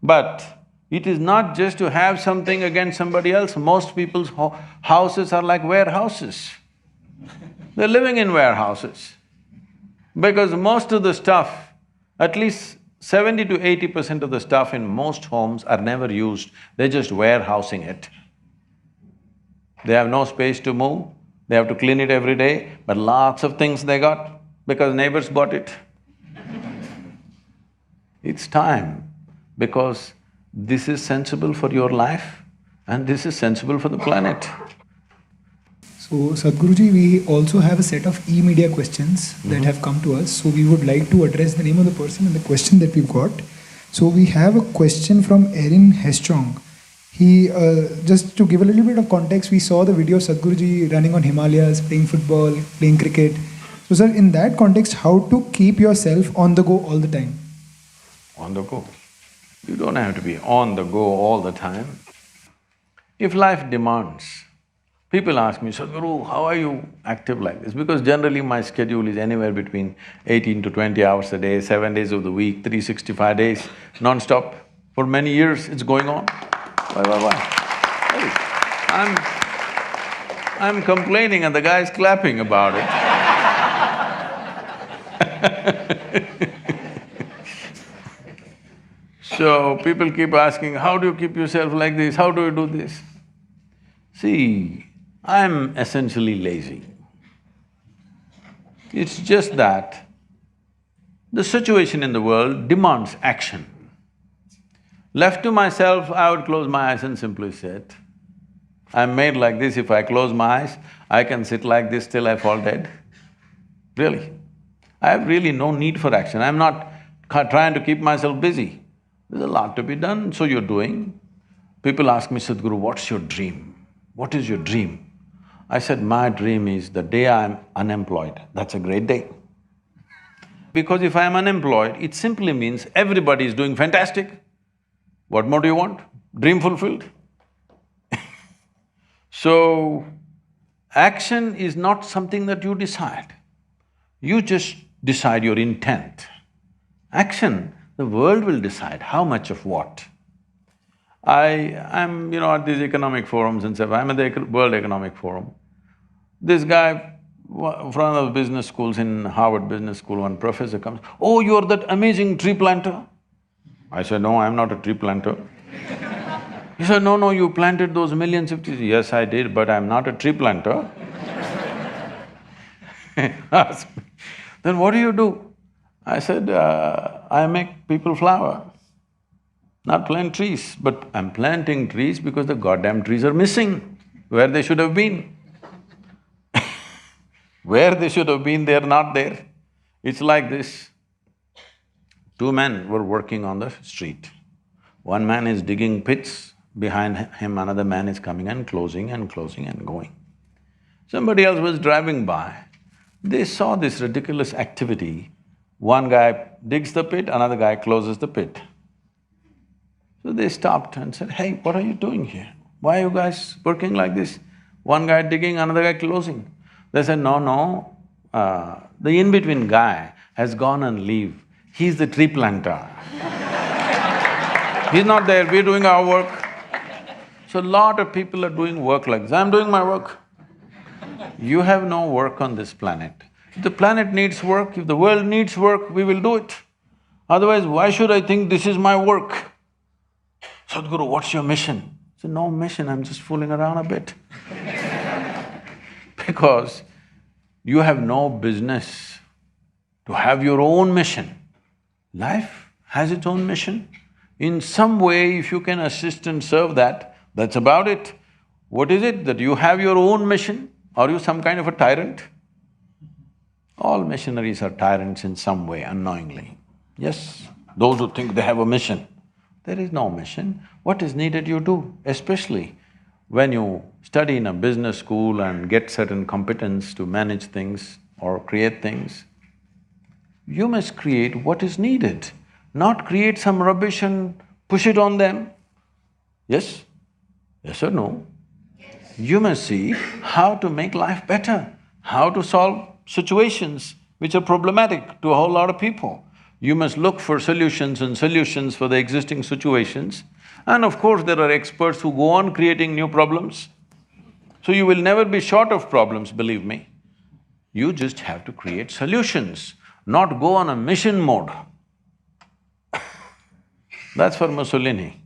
But it is not just to have something against somebody else. Most people's houses are like warehouses. They're living in warehouses. Because most of the stuff, at least 70 to 80% of the stuff in most homes are never used, they're just warehousing it. They have no space to move, they have to clean it every day, but lots of things they got because neighbors bought it. It's time, because this is sensible for your life and this is sensible for the planet. So Sadhguruji, we also have a set of e-media questions that have come to us. So we would like to address the name of the person and the question that we've got. So we have a question from Erin Hestrong. He, just to give a little bit of context, we saw the video of Sadhguruji running on Himalayas, playing football, playing cricket. So sir, in that context, how to keep yourself on the go all the time? On the go. You don't have to be on the go all the time. If life demands, people ask me, Sadhguru, how are you active like this? Because generally my schedule is anywhere between 18 to 20 hours a day, 7 days of the week, 365 days, non-stop. For many years it's going on. Why? Hey, I'm complaining and the guy's clapping about it. So people keep asking, how do you keep yourself like this, how do you do this? See, I'm essentially lazy. It's just that the situation in the world demands action. Left to myself, I would close my eyes and simply sit. I'm made like this, if I close my eyes, I can sit like this till I fall dead. Really. I have really no need for action, I'm not trying to keep myself busy. There's a lot to be done, so you're doing. People ask me, Sadhguru, what's your dream? What is your dream? I said, my dream is the day I'm unemployed, that's a great day. Because if I'm unemployed, it simply means everybody is doing fantastic. What more do you want? Dream fulfilled? So, action is not something that you decide. You just decide your intent. Action, the world will decide how much of what. I'm, at these economic forums and stuff, I'm at the World Economic Forum. This guy from one of the business schools in Harvard Business School, one professor comes, oh, you're that amazing tree planter. I said, no, I'm not a tree planter. He said, no, you planted those millions of trees. Yes, I did, but I'm not a tree planter. Asked me, then what do? I said, I make people flower, not plant trees, but I'm planting trees because the goddamn trees are missing where they should have been. Where they should have been, they're not there. It's like this. Two men were working on the street. One man is digging pits, behind him another man is coming and closing and going. Somebody else was driving by, they saw this ridiculous activity. One guy digs the pit, another guy closes the pit. So they stopped and said, hey, what are you doing here? Why are you guys working like this? One guy digging, another guy closing. They said, no, the in-between guy has gone on leave, he's the tree planter. He's not there, we're doing our work. So a lot of people are doing work like this, I'm doing my work. You have no work on this planet. If the planet needs work, if the world needs work, we will do it. Otherwise, why should I think this is my work? Sadhguru, what's your mission? I said, no mission, I'm just fooling around a bit. because you have no business to have your own mission. Life has its own mission. In some way, if you can assist and serve that, that's about it. What is it that you have your own mission? Are you some kind of a tyrant? All missionaries are tyrants in some way, unknowingly. Yes, those who think they have a mission. There is no mission. What is needed you do, especially when you study in a business school and get certain competence to manage things or create things. You must create what is needed, not create some rubbish and push it on them. Yes? Yes or no? You must see how to make life better, how to solve situations which are problematic to a whole lot of people. You must look for solutions and solutions for the existing situations. And of course, there are experts who go on creating new problems. So you will never be short of problems, believe me. You just have to create solutions, not go on a mission mode. That's for Mussolini.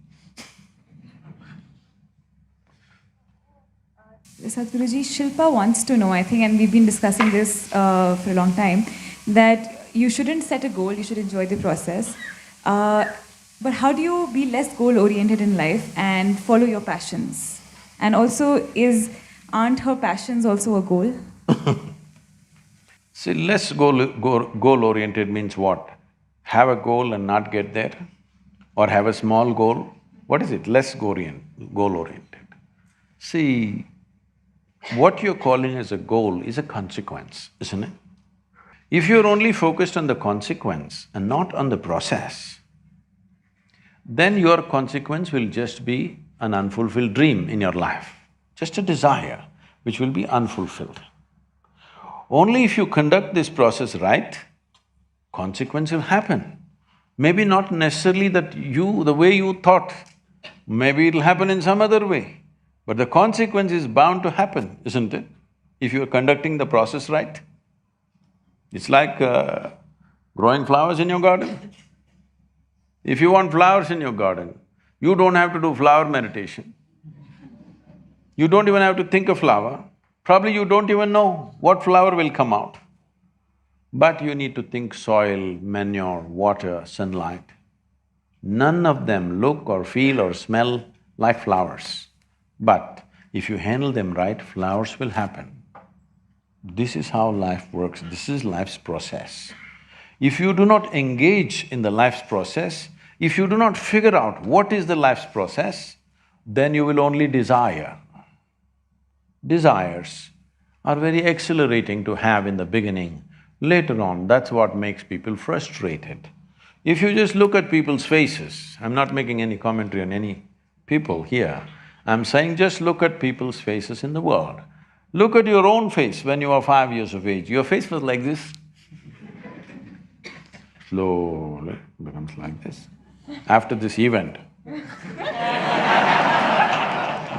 Sadhguruji, Shilpa wants to know, I think, and we've been discussing this for a long time, that you shouldn't set a goal, you should enjoy the process. But how do you be less goal-oriented in life and follow your passions? And also, aren't her passions also a goal? See, less goal-oriented means what? Have a goal and not get there? Or have a small goal? What is it? Less goal-oriented. See, what you're calling as a goal is a consequence, isn't it? If you're only focused on the consequence and not on the process, then your consequence will just be an unfulfilled dream in your life, just a desire which will be unfulfilled. Only if you conduct this process right, consequence will happen. Maybe not necessarily the way you thought, maybe it'll happen in some other way. But the consequence is bound to happen, isn't it? If you are conducting the process right. It's like growing flowers in your garden. If you want flowers in your garden, you don't have to do flower meditation. You don't even have to think of flower. Probably you don't even know what flower will come out. But you need to think soil, manure, water, sunlight. None of them look or feel or smell like flowers. But if you handle them right, flowers will happen. This is how life works, this is life's process. If you do not engage in the life's process, if you do not figure out what is the life's process, then you will only desire. Desires are very exhilarating to have in the beginning. Later on, that's what makes people frustrated. If you just look at people's faces, I'm not making any commentary on any people here, I'm saying just look at people's faces in the world. Look at your own face when you were 5 years of age, your face was like this. Slowly becomes like this. After this event, get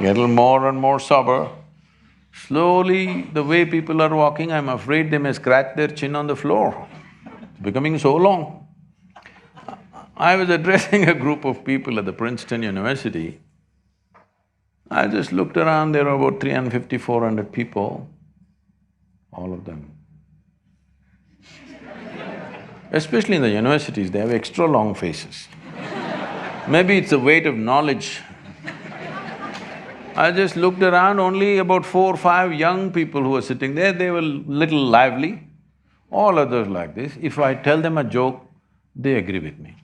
a little more and more sober. Slowly, the way people are walking, I'm afraid they may scratch their chin on the floor. It's becoming so long. I was addressing a group of people at the Princeton University. I just looked around, there were about 350, 400 people, all of them. Especially in the universities, they have extra long faces. Maybe it's the weight of knowledge. I just looked around, only about 4 or 5 young people who were sitting there, they were little lively. All others like this. If I tell them a joke, they agree with me.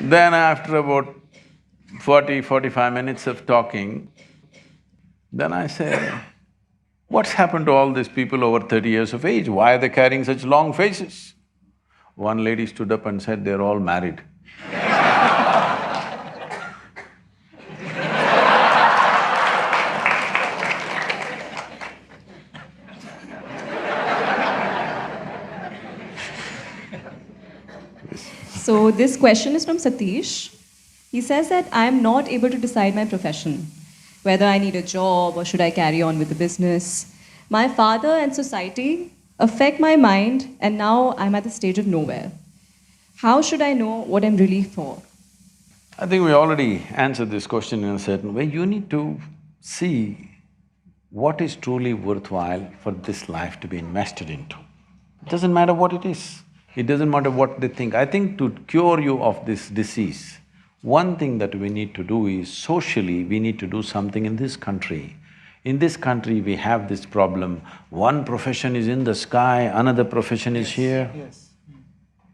Then after about 40-45 minutes of talking, then I said, what's happened to all these people over 30 years of age? Why are they carrying such long faces? One lady stood up and said, they're all married. So this question is from Satish. He says that I am not able to decide my profession, whether I need a job or should I carry on with the business. My father and society affect my mind, and now I'm at the stage of nowhere. How should I know what I'm really for? I think we already answered this question in a certain way. You need to see what is truly worthwhile for this life to be invested into. It doesn't matter what it is, it doesn't matter what they think. I think to cure you of this disease, one thing that we need to do is socially, we need to do something in this country. In this country, we have this problem, one profession is in the sky, another profession is here. Yes.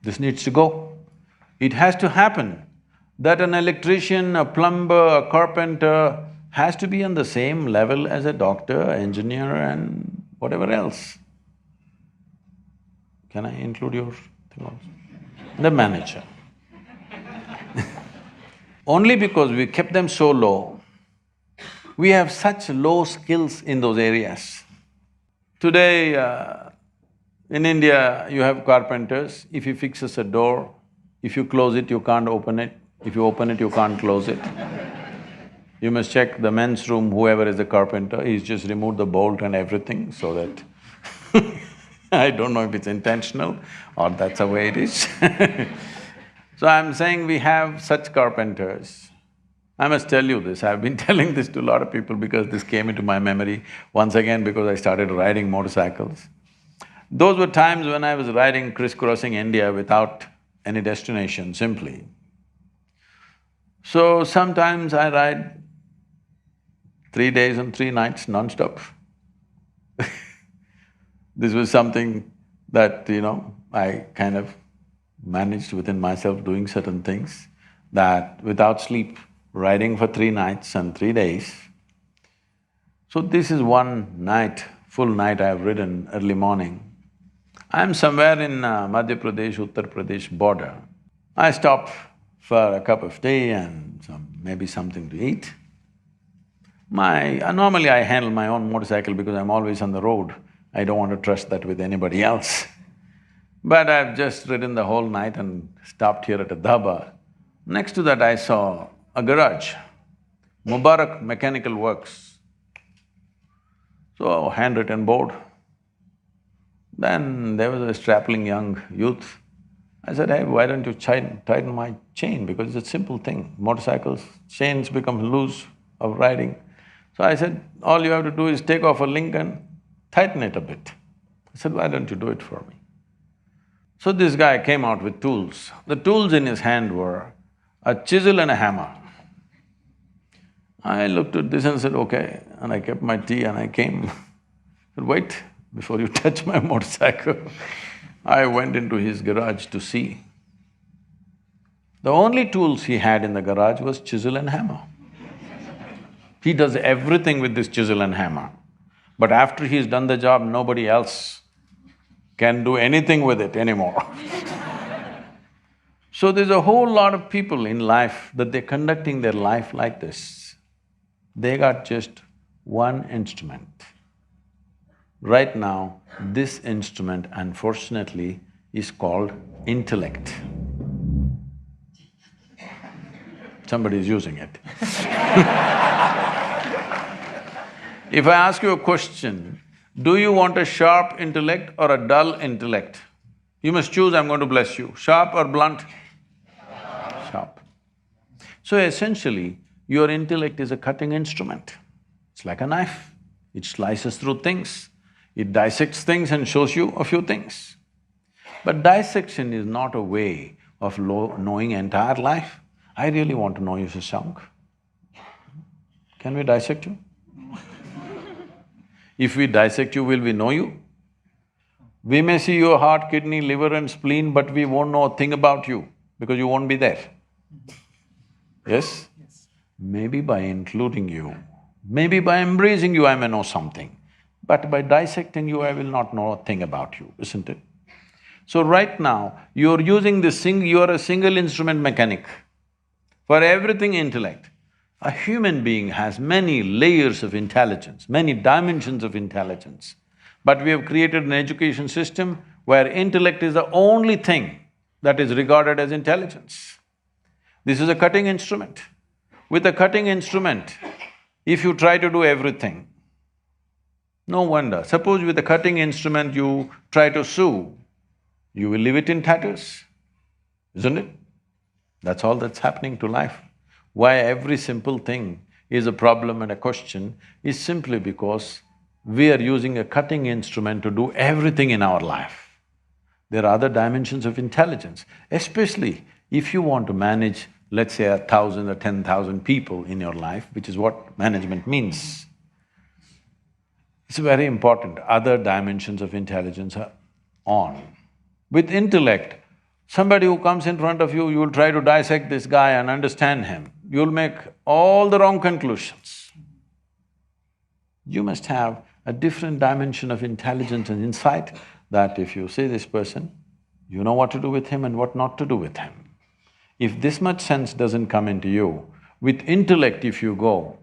This needs to go. It has to happen that an electrician, a plumber, a carpenter has to be on the same level as a doctor, engineer and whatever else. Can I include your thing also? The manager. Only because we kept them so low, we have such low skills in those areas. Today, in India, you have carpenters. If he fixes a door, if you close it, you can't open it. If you open it, you can't close it. You must check the men's room, whoever is the carpenter, he's just removed the bolt and everything so that I don't know if it's intentional or that's the way it is So I'm saying we have such carpenters. I must tell you this, I've been telling this to a lot of people because this came into my memory once again because I started riding motorcycles. Those were times when I was riding, crisscrossing India without any destination, simply. So sometimes I ride 3 days and 3 nights non-stop. This was something that, I kind of managed within myself doing certain things, that without sleep, riding for 3 nights and 3 days. So this is one night, full night I have ridden early morning. I'm somewhere in Madhya Pradesh, Uttar Pradesh border. I stop for a cup of tea and maybe something to eat. Normally I handle my own motorcycle because I'm always on the road. I don't want to trust that with anybody else. But I've just ridden the whole night and stopped here at a dhaba. Next to that I saw a garage, Mubarak Mechanical Works. So, handwritten board. Then there was a strapping young youth. I said, hey, why don't you tighten my chain, because it's a simple thing. Motorcycles, chains become loose of riding. So I said, all you have to do is take off a link and tighten it a bit. I said, why don't you do it for me? So this guy came out with tools. The tools in his hand were a chisel and a hammer. I looked at this and said, okay, and I kept my tea and I came. I said, wait, before you touch my motorcycle. I went into his garage to see. The only tools he had in the garage was chisel and hammer. He does everything with this chisel and hammer. But after he's done the job, nobody else can do anything with it anymore So there's a whole lot of people in life that they're conducting their life like this. They got just one instrument. Right now, this instrument, unfortunately, is called intellect. Somebody is using it If I ask you a question, do you want a sharp intellect or a dull intellect? You must choose, I'm going to bless you. Sharp or blunt? Sharp. So essentially, your intellect is a cutting instrument. It's like a knife. It slices through things. It dissects things and shows you a few things. But dissection is not a way of knowing entire life. I really want to know you, Shashank. Can we dissect you? If we dissect you, will we know you? We may see your heart, kidney, liver and spleen, but we won't know a thing about you because you won't be there. Yes? Maybe by including you, maybe by embracing you, I may know something. But by dissecting you, I will not know a thing about you, isn't it? So right now, you're using this you're a single instrument mechanic. For everything intellect, a human being has many layers of intelligence, many dimensions of intelligence. But we have created an education system where intellect is the only thing that is regarded as intelligence. This is a cutting instrument. With a cutting instrument, if you try to do everything, no wonder. Suppose with a cutting instrument you try to sew, you will leave it in tatters, isn't it? That's all that's happening to life. Why every simple thing is a problem and a question is simply because we are using a cutting instrument to do everything in our life. There are other dimensions of intelligence, especially if you want to manage, let's say, 1,000 or 10,000 people in your life, which is what management means. It's very important, other dimensions of intelligence are on. With intellect, somebody who comes in front of you, you will try to dissect this guy and understand him, you'll make all the wrong conclusions. You must have a different dimension of intelligence and insight that if you see this person, you know what to do with him and what not to do with him. If this much sense doesn't come into you, with intellect if you go,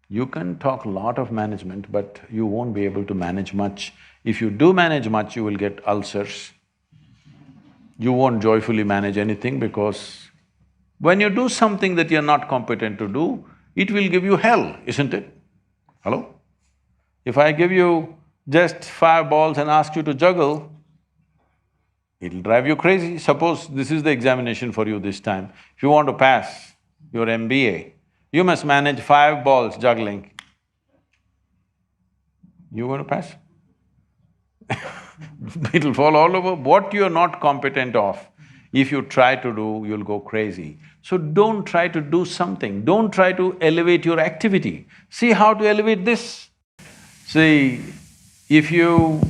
you can talk a lot of management, but you won't be able to manage much. If you do manage much, you will get ulcers. You won't joyfully manage anything because when you do something that you're not competent to do, it will give you hell, isn't it? Hello? If I give you just 5 balls and ask you to juggle, it'll drive you crazy. Suppose this is the examination for you this time. If you want to pass your MBA, you must manage 5 balls juggling. You going to pass? It'll fall all over. What you're not competent of, if you try to do, you'll go crazy. So don't try to do something, don't try to elevate your activity. See how to elevate this. See, if you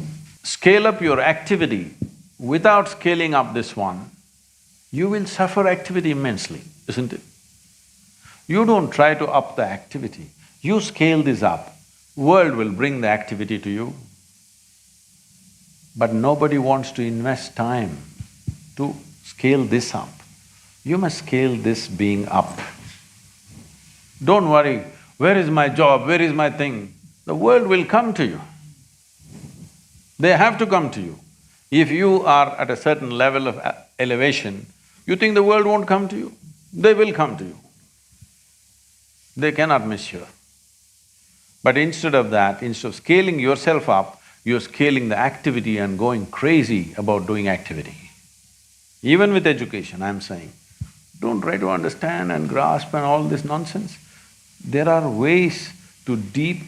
scale up your activity without scaling up this one, you will suffer activity immensely, isn't it? You don't try to up the activity, you scale this up, world will bring the activity to you. But nobody wants to invest time to scale this up. You must scale this being up. Don't worry, where is my job, where is my thing? The world will come to you. They have to come to you. If you are at a certain level of elevation, you think the world won't come to you? They will come to you. They cannot miss you. But instead of that, instead of scaling yourself up, you're scaling the activity and going crazy about doing activity. Even with education, I'm saying, don't try to understand and grasp and all this nonsense. There are ways to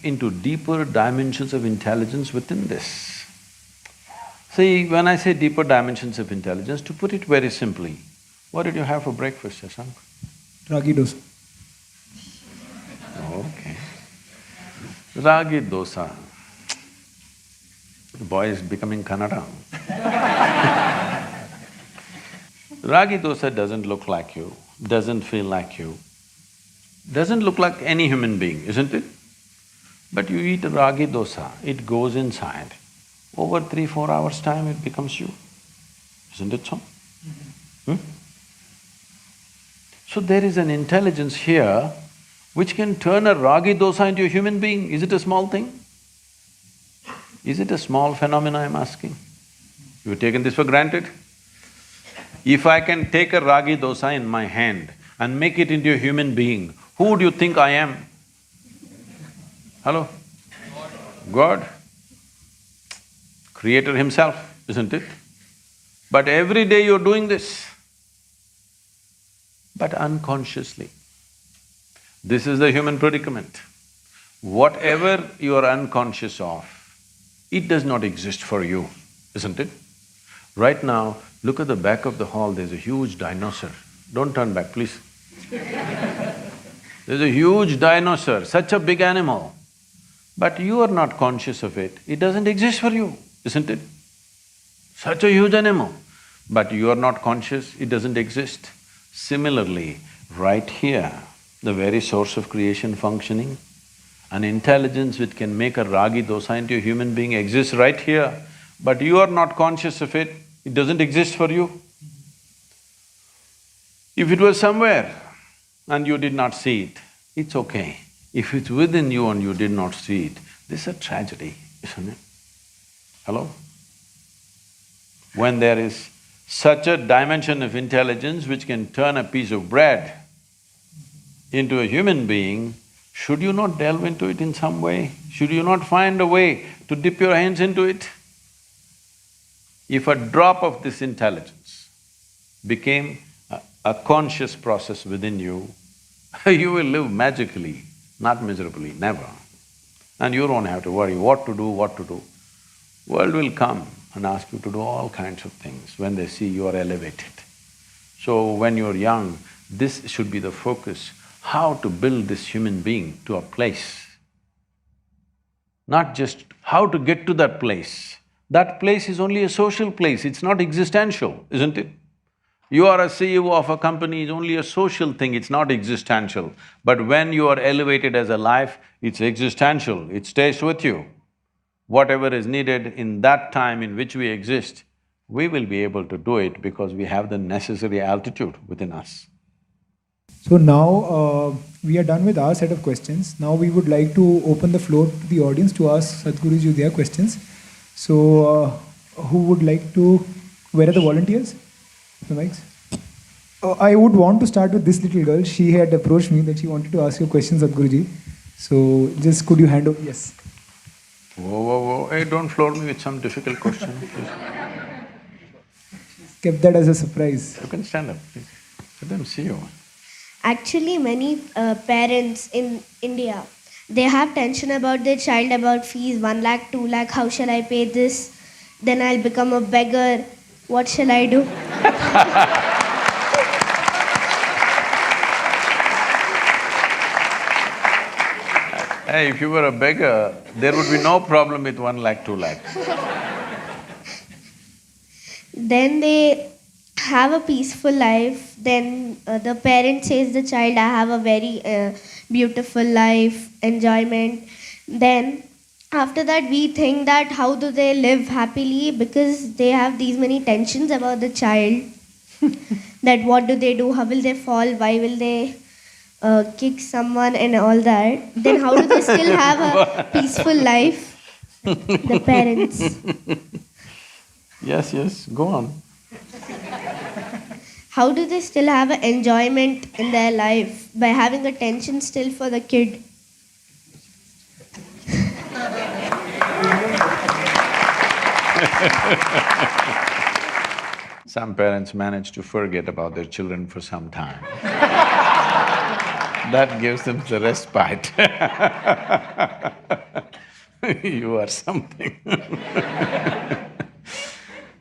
into deeper dimensions of intelligence within this. See, when I say deeper dimensions of intelligence, to put it very simply, what did you have for breakfast, Shashank? Ragi dosa. Okay. Ragi dosa. The boy is becoming Kannada. Ragi dosa doesn't look like you, doesn't feel like you, doesn't look like any human being, isn't it? But you eat ragi dosa, it goes inside. Over 3-4 hours' time, it becomes you. Isn't it so? So there is an intelligence here which can turn a ragi dosa into a human being. Is it a small thing? Is it a small phenomena, I'm asking? You've taken this for granted? If I can take a ragi dosa in my hand and make it into a human being, who would you think I am? Hello? God. Creator himself, isn't it? But every day you're doing this, but unconsciously. This is the human predicament. Whatever you are unconscious of, it does not exist for you, isn't it? Right now, look at the back of the hall, there's a huge dinosaur. Don't turn back, please. There's a huge dinosaur, such a big animal. But you are not conscious of it, it doesn't exist for you, isn't it? Such a huge animal, but you are not conscious, it doesn't exist. Similarly, right here, the very source of creation functioning, an intelligence which can make a ragi dosa into a human being exists right here, but you are not conscious of it, it doesn't exist for you. If it was somewhere and you did not see it, it's okay. If it's within you and you did not see it, this is a tragedy, isn't it? Hello? When there is such a dimension of intelligence which can turn a piece of bread into a human being, should you not delve into it in some way? Should you not find a way to dip your hands into it? If a drop of this intelligence became a conscious process within you, you will live magically, not miserably, never. And you don't have to worry what to do, what to do. World will come and ask you to do all kinds of things when they see you are elevated. So when you're young, this should be the focus, how to build this human being to a place. Not just how to get to that place. That place is only a social place, it's not existential, isn't it? You are a CEO of a company, it's only a social thing, it's not existential. But when you are elevated as a life, it's existential, it stays with you. Whatever is needed in that time in which we exist, we will be able to do it because we have the necessary altitude within us. So now we are done with our set of questions. Now we would like to open the floor to the audience to ask Sadhguruji their questions. So who would like to… where are the volunteers? The mics? I would want to start with this little girl. She had approached me that she wanted to ask you questions, Sadhguruji. So just could you hand over… Yes. Whoa, hey, don't floor me with some difficult question, please. Kept that as a surprise. You can stand up, please. Let them see you. Actually, many parents in India, they have tension about their child, about fees, 1 lakh, 2 lakh, how shall I pay this? Then I'll become a beggar. What shall I do? Hey, if you were a beggar, there would be no problem with 1 lakh, 2 lakhs. Then they have a peaceful life. Then the parent says the child, I have a very beautiful life, enjoyment. Then after that we think that how do they live happily, because they have these many tensions about the child. That what do they do, how will they fall, why will they kick someone and all that. Then how do they still have a peaceful life, the parents? Yes, go on. How do they still have an enjoyment in their life by having a tension still for the kid? Some parents manage to forget about their children for some time. That gives them the respite. You are something.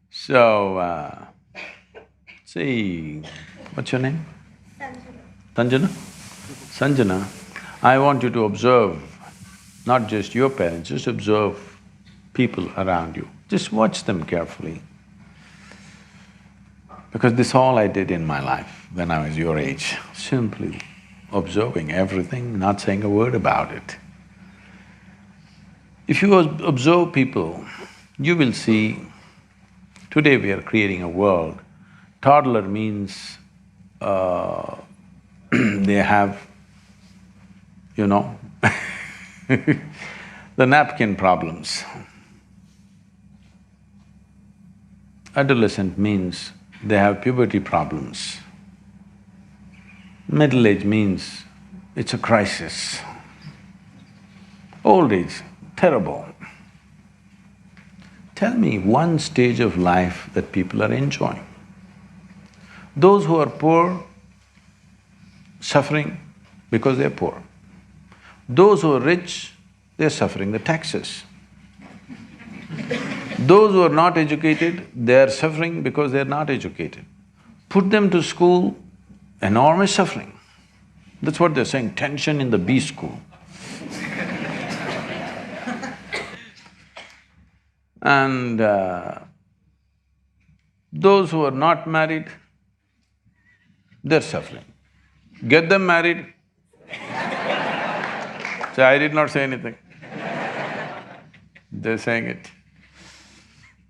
So, see, what's your name? Sanjana. Sanjana, I want you to observe not just your parents, just observe people around you. Just watch them carefully. Because this all I did in my life when I was your age, simply observing everything, not saying a word about it. If you observe people, you will see, today we are creating a world. Toddler means they have, you know, the napkin problems. Adolescent means they have puberty problems. Middle age means it's a crisis. Old age, terrible. Tell me one stage of life that people are enjoying. Those who are poor, suffering because they're poor. Those who are rich, they're suffering the taxes. Those who are not educated, they're suffering because they're not educated. Put them to school, enormous suffering. That's what they're saying, tension in the B school. And those who are not married, they're suffering. Get them married. So I did not say anything. They're saying it.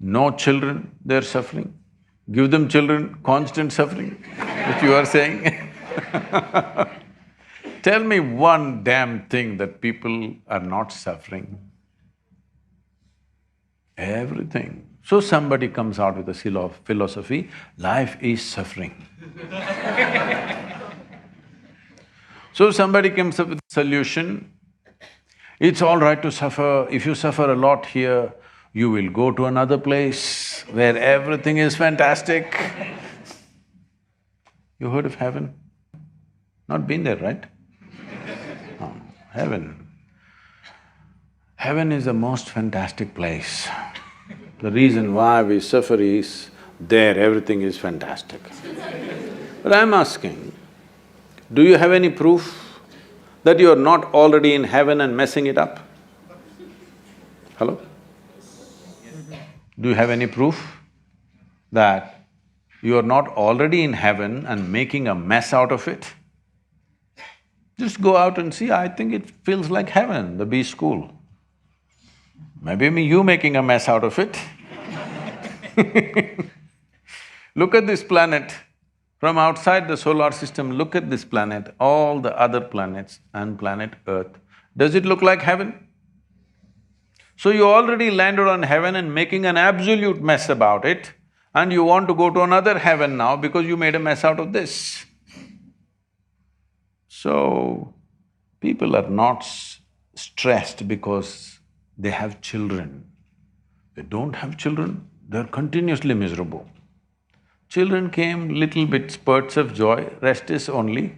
No children, they're suffering. Give them children, constant suffering, which you are saying. Tell me one damn thing that people are not suffering. Everything. So somebody comes out with a philosophy, life is suffering. So somebody comes up with a solution, it's all right to suffer. If you suffer a lot here, you will go to another place where everything is fantastic. You heard of heaven? Not been there, right? Oh, heaven. Heaven is the most fantastic place. The reason why we suffer is there everything is fantastic. But I'm asking, do you have any proof that you are not already in heaven and messing it up? Hello? Do you have any proof that you are not already in heaven and making a mess out of it? Just go out and see, I think it feels like heaven, the bee school. Maybe you making a mess out of it. Look at this planet. From outside the solar system, look at this planet, all the other planets and planet Earth. Does it look like heaven? So you already landed on heaven and making an absolute mess about it, and you want to go to another heaven now because you made a mess out of this. So, people are not stressed because they have children. They don't have children, they're continuously miserable. Children came, little bit spurts of joy, rest is only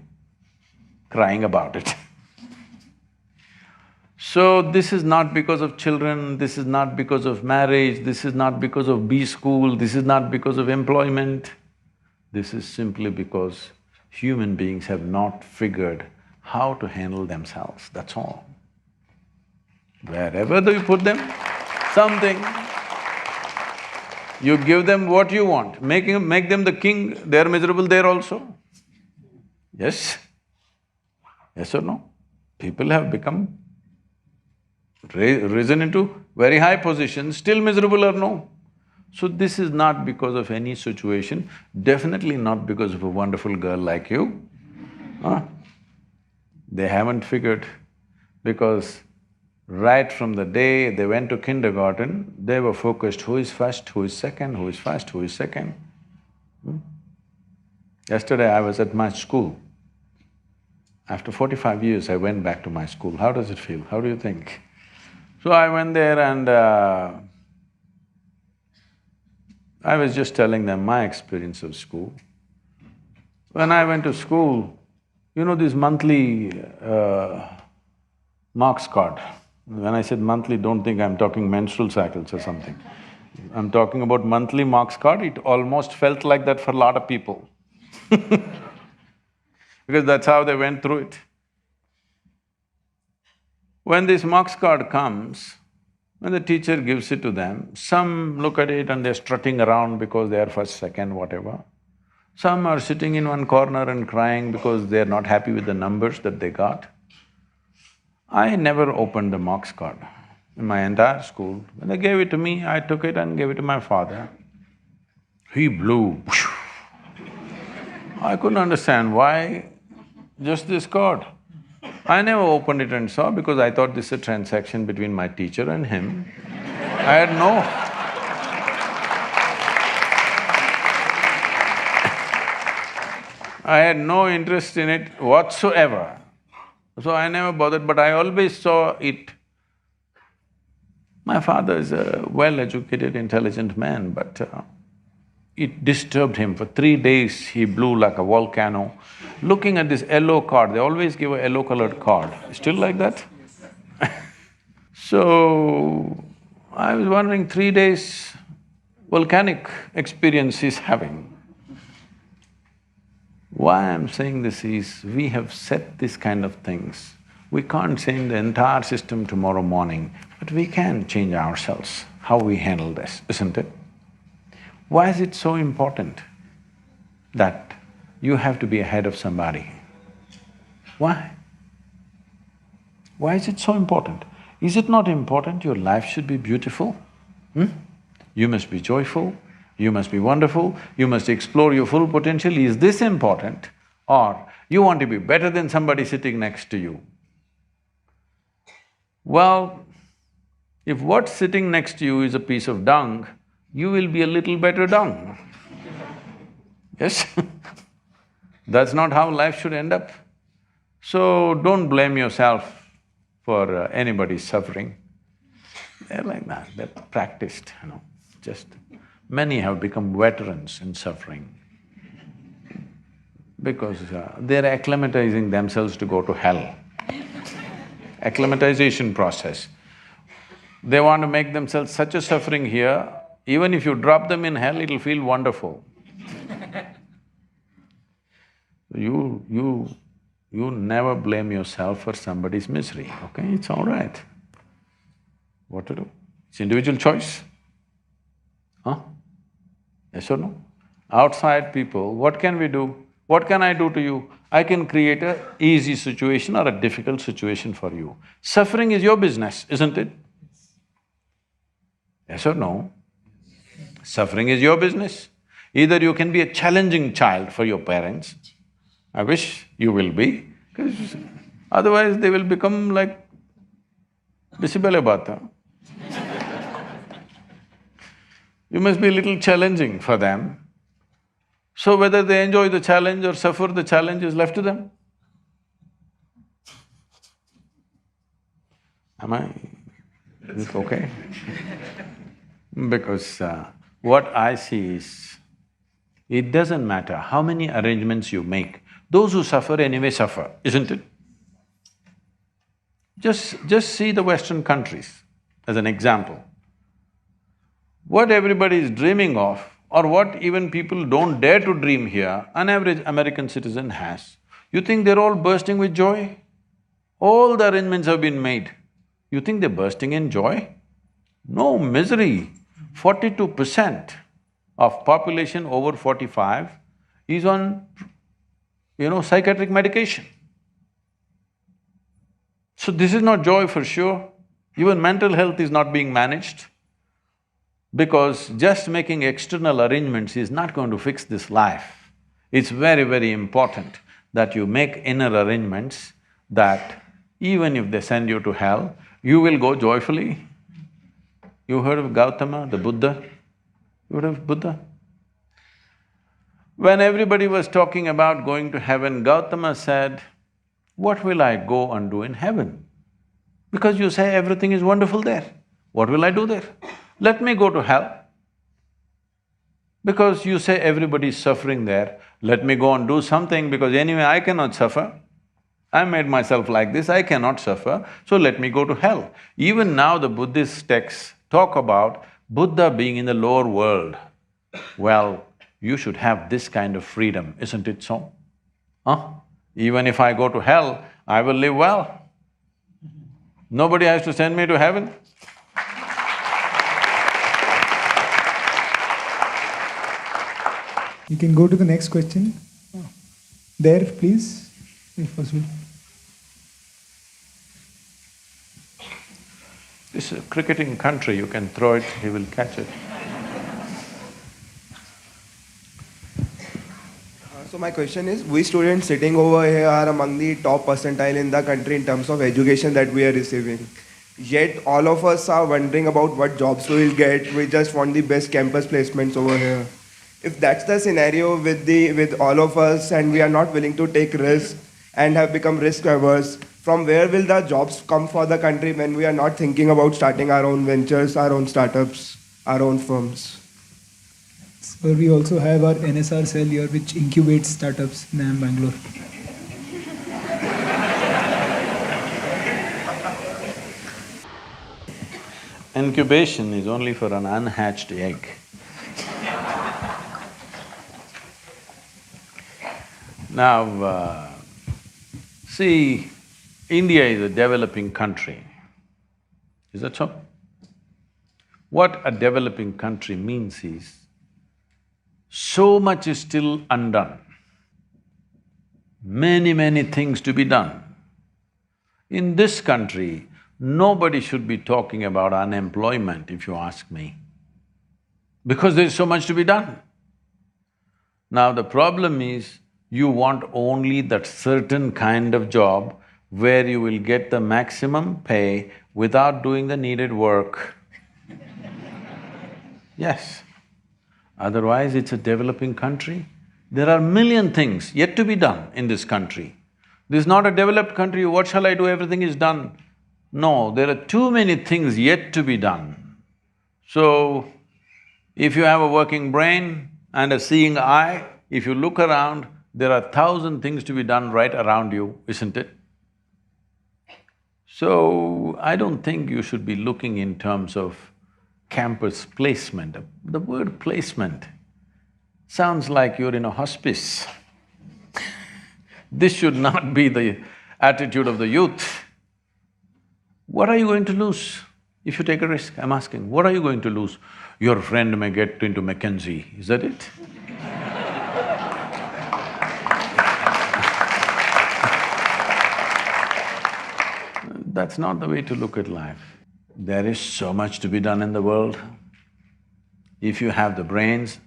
crying about it. So this is not because of children, this is not because of marriage, this is not because of B school, this is not because of employment. This is simply because human beings have not figured how to handle themselves, that's all. Wherever you put them, something. You give them what you want, make them the king, they're miserable there also. Yes? Yes or no? People have become risen into very high positions, still miserable or no? So this is not because of any situation, definitely not because of a wonderful girl like you. They haven't figured, because right from the day they went to kindergarten, they were focused, who is first, who is second, who is first, who is second. Yesterday I was at my school. After 45 years I went back to my school. How does it feel? How do you think? So I went there and I was just telling them my experience of school. When I went to school, you know this monthly marks card. When I said monthly, don't think I'm talking menstrual cycles or something. I'm talking about monthly marks card, it almost felt like that for a lot of people because that's how they went through it. When this marks card comes, when the teacher gives it to them, some look at it and they're strutting around because they are first, second, whatever. Some are sitting in one corner and crying because they're not happy with the numbers that they got. I never opened the marks card in my entire school. When they gave it to me, I took it and gave it to my father. He blew. I couldn't understand why just this card. I never opened it and saw because I thought this is a transaction between my teacher and him. I had no interest in it whatsoever. So I never bothered, but I always saw it. My father is a well-educated, intelligent man, but it disturbed him. For 3 days he blew like a volcano. Looking at this yellow card, they always give a yellow-colored card. Still like that? So, I was wondering, 3 days volcanic experience he's having. Why I'm saying this is, we have set this kind of things. We can't change the entire system tomorrow morning, but we can change ourselves, how we handle this, isn't it? Why is it so important that you have to be ahead of somebody? Why? Why is it so important? Is it not important your life should be beautiful? You must be joyful, you must be wonderful, you must explore your full potential. Is this important? Or you want to be better than somebody sitting next to you? Well, if what's sitting next to you is a piece of dung, you will be a little better dung. Yes? That's not how life should end up. So don't blame yourself for anybody's suffering. They're like that, they're practiced, just… Many have become veterans in suffering. because they're acclimatizing themselves to go to hell. Acclimatization process. They want to make themselves such a suffering here, even if you drop them in hell, it'll feel wonderful. You never blame yourself for somebody's misery, okay? It's all right. What to do? It's individual choice. Huh? Yes or no? Outside people, what can we do? What can I do to you? I can create a easy situation or a difficult situation for you. Suffering is your business, isn't it? Yes or no? Suffering is your business. Either you can be a challenging child for your parents, I wish you will be, because otherwise they will become like disibale bata. You must be a little challenging for them. So whether they enjoy the challenge or suffer the challenge is left to them. Am I… is it okay? Because what I see is, it doesn't matter how many arrangements you make, those who suffer anyway suffer, isn't it? Just see the Western countries as an example. What everybody is dreaming of, or what even people don't dare to dream here, an average American citizen has. You think they're all bursting with joy? All the arrangements have been made. You think they're bursting in joy? No, misery. 42% of population over 45 is on, psychiatric medication. So this is not joy for sure. Even mental health is not being managed, because just making external arrangements is not going to fix this life. It's very, very important that you make inner arrangements that even if they send you to hell, you will go joyfully. You heard of Gautama, the Buddha? You heard of Buddha? When everybody was talking about going to heaven, Gautama said, "What will I go and do in heaven? Because you say everything is wonderful there. What will I do there? Let me go to hell. Because you say everybody is suffering there, let me go and do something, because anyway I cannot suffer. I made myself like this, I cannot suffer, so let me go to hell." Even now the Buddhist texts talk about Buddha being in the lower world. Well, you should have this kind of freedom, isn't it so? Huh? Even if I go to hell, I will live well. Nobody has to send me to heaven. You can go to the next question. There, please, if possible. This is a cricketing country, you can throw it, he will catch it. So my question is, we students sitting over here are among the top percentile in the country in terms of education that we are receiving. Yet all of us are wondering about what jobs we will get, we just want the best campus placements over here. If that's the scenario with all of us and we are not willing to take risks and have become risk averse, from where will the jobs come for the country when we are not thinking about starting our own ventures, our own startups, our own firms? So we also have our NSR cell here which incubates startups in IIM Bangalore. Incubation is only for an unhatched egg. Now, see, India is a developing country. Is that so? What a developing country means is, so much is still undone. Many things to be done. In this country, nobody should be talking about unemployment, if you ask me, because there's so much to be done. Now the problem is, you want only that certain kind of job where you will get the maximum pay without doing the needed work. Yes. Otherwise, it's a developing country. There are million things yet to be done in this country. This is not a developed country, what shall I do, everything is done. No, there are too many things yet to be done. So, if you have a working brain and a seeing eye, if you look around, There are 1,000 things to be done right around you, isn't it? So, I don't think you should be looking in terms of campus placement. The word placement sounds like you're in a hospice. This should not be the attitude of the youth. What are you going to lose if you take a risk? I'm asking, what are you going to lose? Your friend may get into McKinsey, is that it? That's not the way to look at life. There is so much to be done in the world. If you have the brains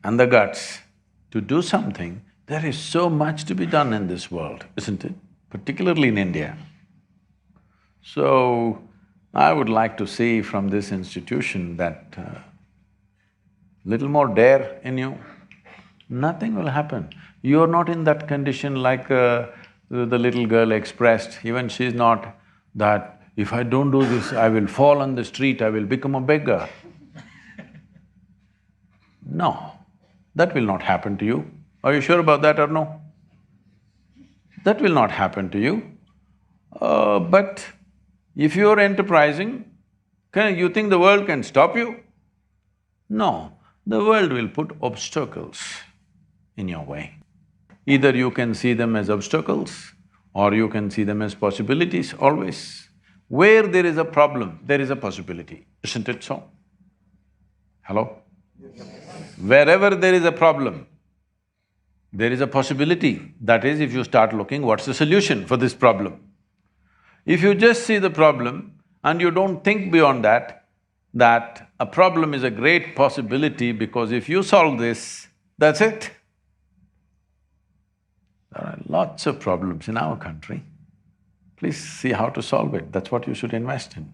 and the guts to do something, there is so much to be done in this world, isn't it? Particularly in India. So, I would like to see from this institution that little more dare in you, nothing will happen. You're not in that condition like the little girl expressed, even she's not that, if I don't do this, I will fall on the street, I will become a beggar. No, that will not happen to you. Are you sure about that or no? That will not happen to you. But if you're enterprising, you think the world can stop you? No, the world will put obstacles in your way. Either you can see them as obstacles or you can see them as possibilities, always. Where there is a problem, there is a possibility, isn't it so? Hello? Wherever there is a problem, there is a possibility. That is, if you start looking, what's the solution for this problem? If you just see the problem and you don't think beyond that a problem is a great possibility because if you solve this, that's it. There are lots of problems in our country. Please see how to solve it, that's what you should invest in.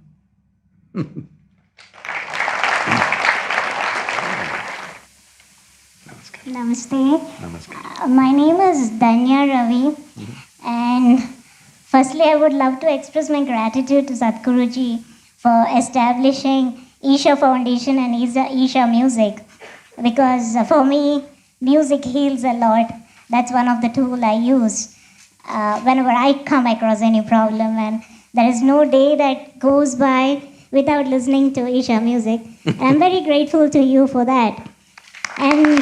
Namaste. Namaste. My name is Dhanya Ravi, and firstly I would love to express my gratitude to Sadhguruji for establishing Isha Foundation and Isha Music, because for me, music heals a lot. That's one of the tools I use whenever I come across any problem, and there is no day that goes by without listening to Isha music. And I'm very grateful to you for that. And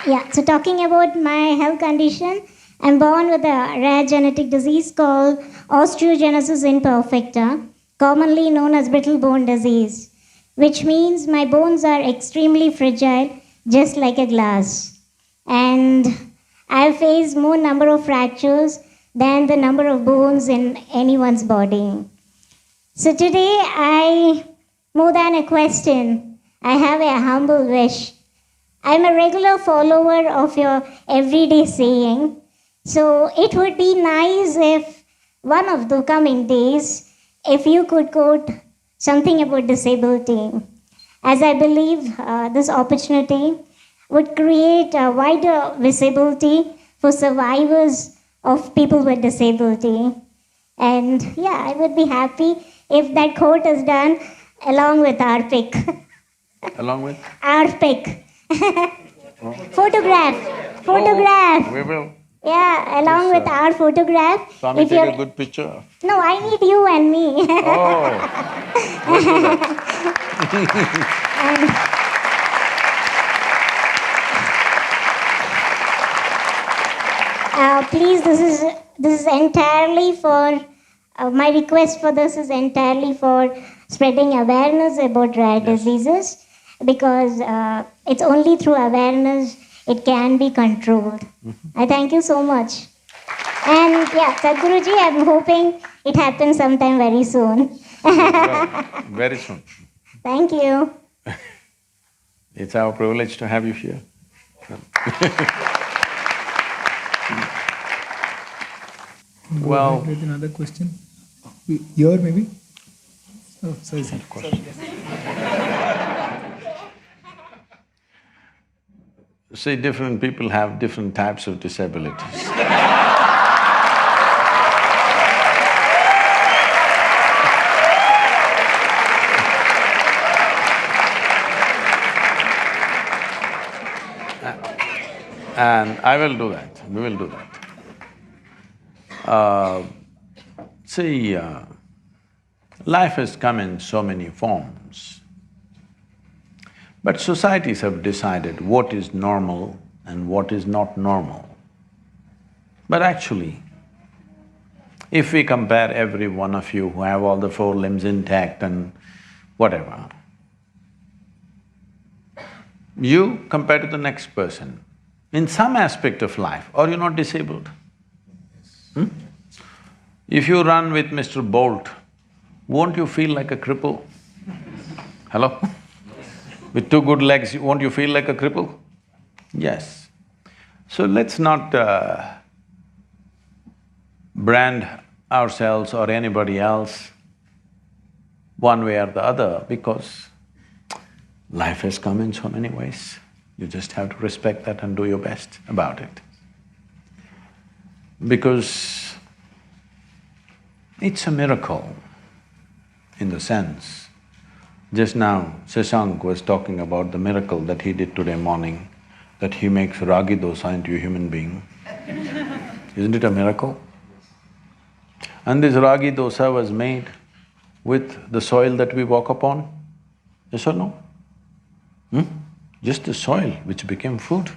yeah, so talking about my health condition, I'm born with a rare genetic disease called Osteogenesis imperfecta, commonly known as brittle bone disease, which means my bones are extremely fragile, just like a glass. And I've faced more number of fractures than the number of bones in anyone's body. So today, more than a question, I have a humble wish. I'm a regular follower of your everyday saying, so it would be nice if one of the coming days, if you could quote something about disability, as I believe this opportunity would create a wider visibility for survivors of people with disability. And yeah, I would be happy if that quote is done along with our pic. Along with? Our pic. Photograph. Oh, we will. Yeah, along Yes, with our photograph. Swami, take a good picture. No, I need you and me. Oh, we'll do that. Please, this is entirely for my request for this is entirely for spreading awareness about rare diseases, because it's only through awareness it can be controlled. I thank you so much. And yeah, Sadhguruji, I'm hoping it happens sometime very soon. Very soon. Thank you. It's our privilege to have you here. Well… With another question. Here maybe? Oh, sorry, sir. See, different people have different types of disabilities. And I will do that, we will do that. See, life has come in so many forms, but societies have decided what is normal and what is not normal. But actually, if we compare every one of you who have all the four limbs intact and whatever, you compared to the next person, in some aspect of life, are you not disabled? If you run with Mr. Bolt, won't you feel like a cripple? Hello? With two good legs, won't you feel like a cripple? Yes. So let's not brand ourselves or anybody else one way or the other, because life has come in so many ways. You just have to respect that and do your best about it. Because it's a miracle in the sense, just now Shashank was talking about the miracle that he did today morning, that he makes ragi dosa into a human being. Isn't it a miracle? And this ragi dosa was made with the soil that we walk upon, yes or no? Just the soil which became food,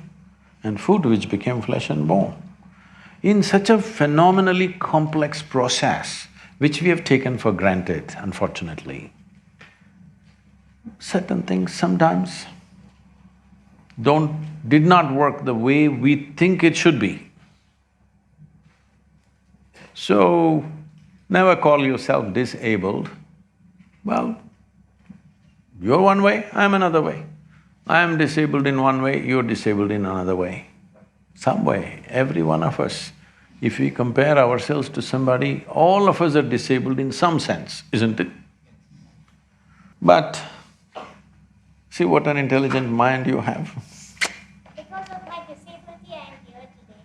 and food which became flesh and bone. In such a phenomenally complex process, which we have taken for granted, unfortunately, certain things sometimes did not work the way we think it should be. So, never call yourself disabled. Well, you're one way, I'm another way. I am disabled in one way, you're disabled in another way. Some way, every one of us, if we compare ourselves to somebody, all of us are disabled in some sense, isn't it? But see what an intelligent mind you have. Because of my disability, I am here today.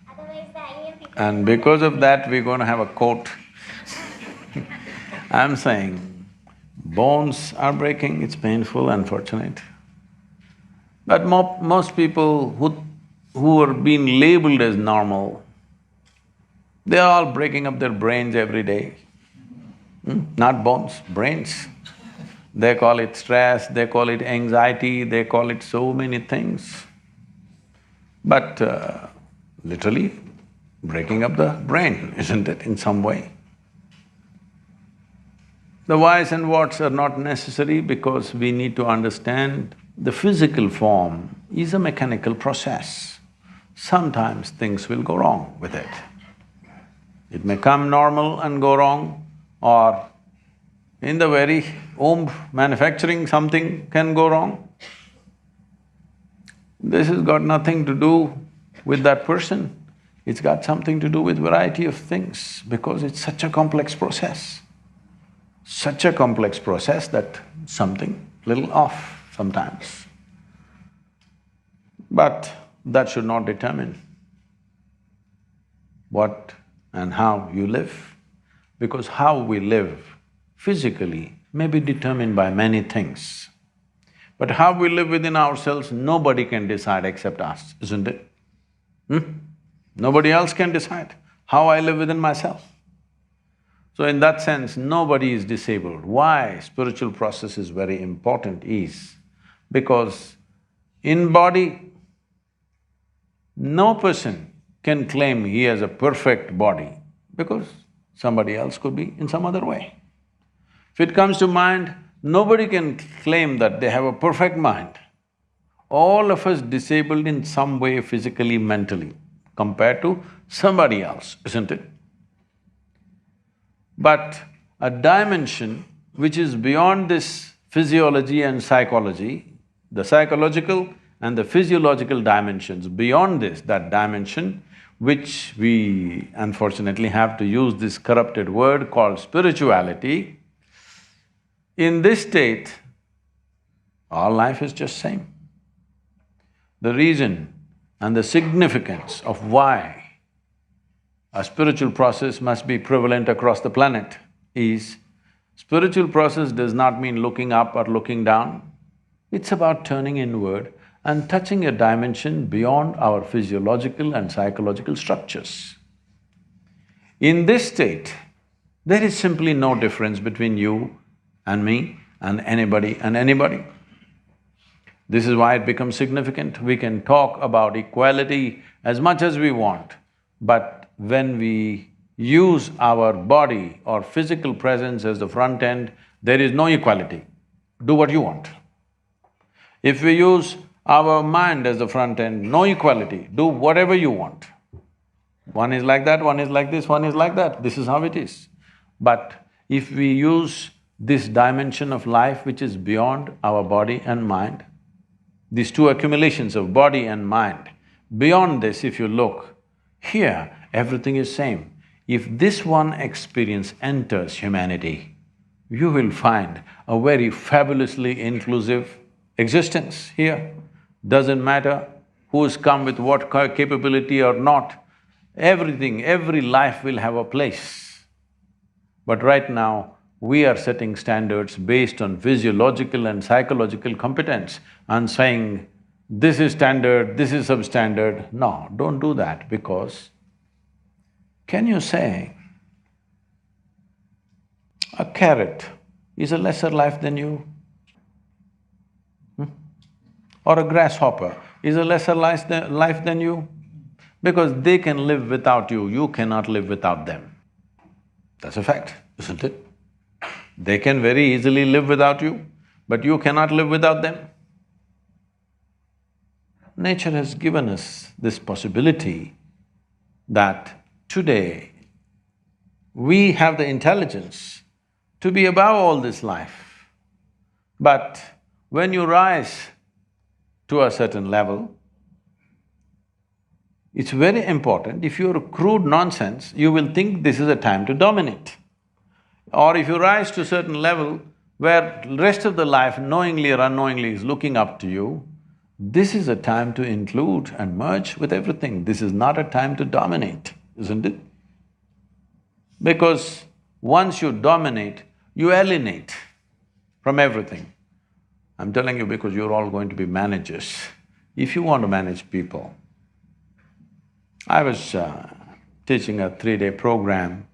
Otherwise, the IIM people… And because of that, we're going to have a quote. I'm saying, bones are breaking, it's painful, unfortunate. But most people who are being labeled as normal, they're all breaking up their brains every day. Not bones, brains. They call it stress, they call it anxiety, they call it so many things. But literally breaking up the brain, isn't it, in some way? The whys and whats are not necessary because we need to understand the physical form is a mechanical process. Sometimes things will go wrong with it. It may come normal and go wrong, or in the very womb manufacturing something can go wrong. This has got nothing to do with that person, it's got something to do with variety of things because it's such a complex process. Such a complex process that something little off sometimes. But that should not determine what and how you live, because how we live physically may be determined by many things. But how we live within ourselves, nobody can decide except us, isn't it? Nobody else can decide how I live within myself. So in that sense, nobody is disabled. Why spiritual process is very important is because in body, no person can claim he has a perfect body because somebody else could be in some other way. If it comes to mind, nobody can claim that they have a perfect mind. All of us disabled in some way physically, mentally, compared to somebody else, isn't it? But a dimension which is beyond this physiology and psychology, the psychological and the physiological dimensions, beyond this, that dimension, which we unfortunately have to use this corrupted word called spirituality, in this state, all life is just same. The reason and the significance of why a spiritual process must be prevalent across the planet is, spiritual process does not mean looking up or looking down, it's about turning inward and touching a dimension beyond our physiological and psychological structures. In this state, there is simply no difference between you and me and anybody. This is why it becomes significant. We can talk about equality as much as we want, but when we use our body or physical presence as the front end, there is no equality. Do what you want. If we use our mind as the front end, no equality, do whatever you want. One is like that, one is like this, one is like that, this is how it is. But if we use this dimension of life which is beyond our body and mind, these two accumulations of body and mind, beyond this if you look, here everything is same. If this one experience enters humanity, you will find a very fabulously inclusive existence here. Doesn't matter who's come with what capability or not, everything, every life will have a place. But right now, we are setting standards based on physiological and psychological competence and saying, this is standard, this is substandard. No, don't do that, because can you say a carrot is a lesser life than you? Or a grasshopper is a lesser life than you? Because they can live without you, you cannot live without them. That's a fact, isn't it? They can very easily live without you, but you cannot live without them. Nature has given us this possibility that today we have the intelligence to be above all this life. But when you rise to a certain level, it's very important. If you're crude nonsense, you will think this is a time to dominate. Or if you rise to a certain level where rest of the life knowingly or unknowingly is looking up to you, this is a time to include and merge with everything. This is not a time to dominate, isn't it? Because once you dominate, you alienate from everything. I'm telling you because you're all going to be managers. If you want to manage people, I was teaching a 3-day program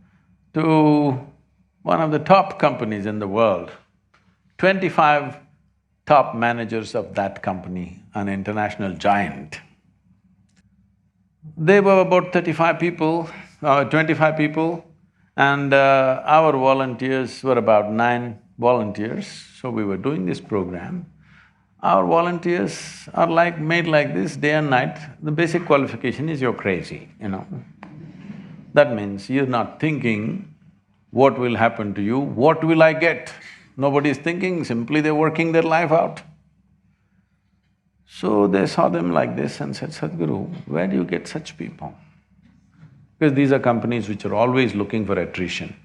to one of the top companies in the world, 25 top managers of that company, an international giant. They were about 35 people, 25 people, and our volunteers were about 9 volunteers, so we were doing this program. Our volunteers are made like this day and night. The basic qualification is you're crazy, you know. That means you're not thinking, what will happen to you, what will I get? Nobody's thinking, simply they're working their life out. So they saw them like this and said, Sadhguru, where do you get such people? Because these are companies which are always looking for attrition.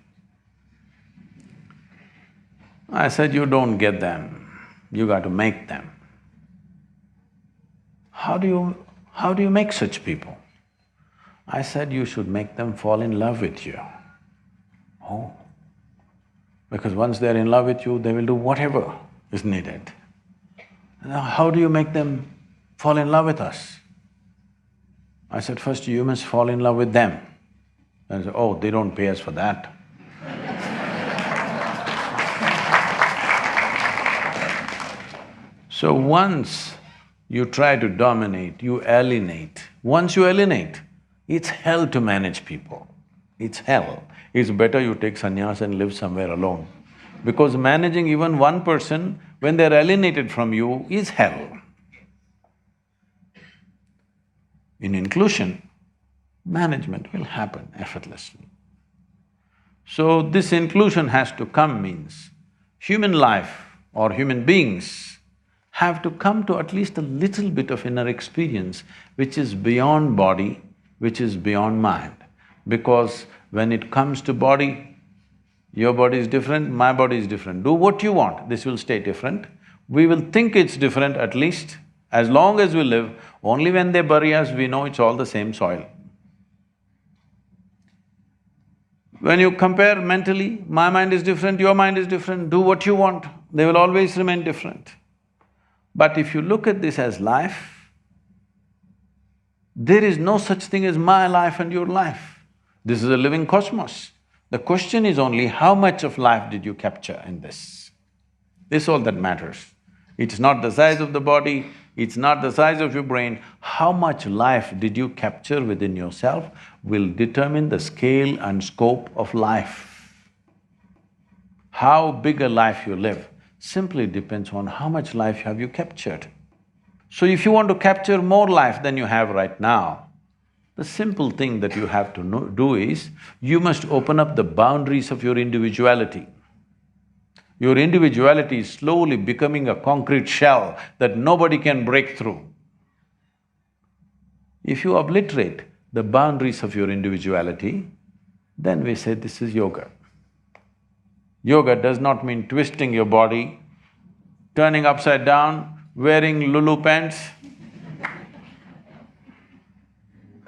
I said, you don't get them, you got to make them. How do you make such people? I said, you should make them fall in love with you. Oh, because once they're in love with you, they will do whatever is needed. Now, how do you make them fall in love with us? I said, first you must fall in love with them. And I said, oh, they don't pay us for that. So once you try to dominate, you alienate. Once you alienate, it's hell to manage people. It's hell. It's better you take sannyas and live somewhere alone. Because managing even one person when they're alienated from you is hell. In inclusion, management will happen effortlessly. So this inclusion has to come means human life or human beings have to come to at least a little bit of inner experience which is beyond body, which is beyond mind. Because when it comes to body, your body is different, my body is different. Do what you want, this will stay different. We will think it's different at least, as long as we live. Only when they bury us, we know it's all the same soil. When you compare mentally, my mind is different, your mind is different, do what you want, they will always remain different. But if you look at this as life, there is no such thing as my life and your life. This is a living cosmos. The question is only how much of life did you capture in this? This is all that matters. It's not the size of the body, it's not the size of your brain. How much life did you capture within yourself will determine the scale and scope of life. How big a life you live simply depends on how much life have you captured. So if you want to capture more life than you have right now, the simple thing that you have to do is, you must open up the boundaries of your individuality. Your individuality is slowly becoming a concrete shell that nobody can break through. If you obliterate the boundaries of your individuality, then we say this is yoga. Yoga does not mean twisting your body, turning upside down, wearing Lulu pants.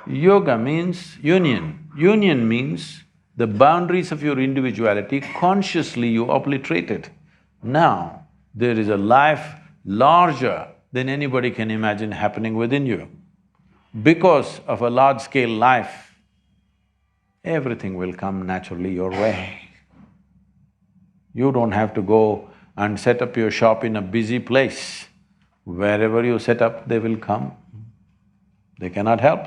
Yoga means union. Union means the boundaries of your individuality, consciously you obliterate it. Now, there is a life larger than anybody can imagine happening within you. Because of a large-scale life, everything will come naturally your way. You don't have to go and set up your shop in a busy place. Wherever you set up, they will come. They cannot help.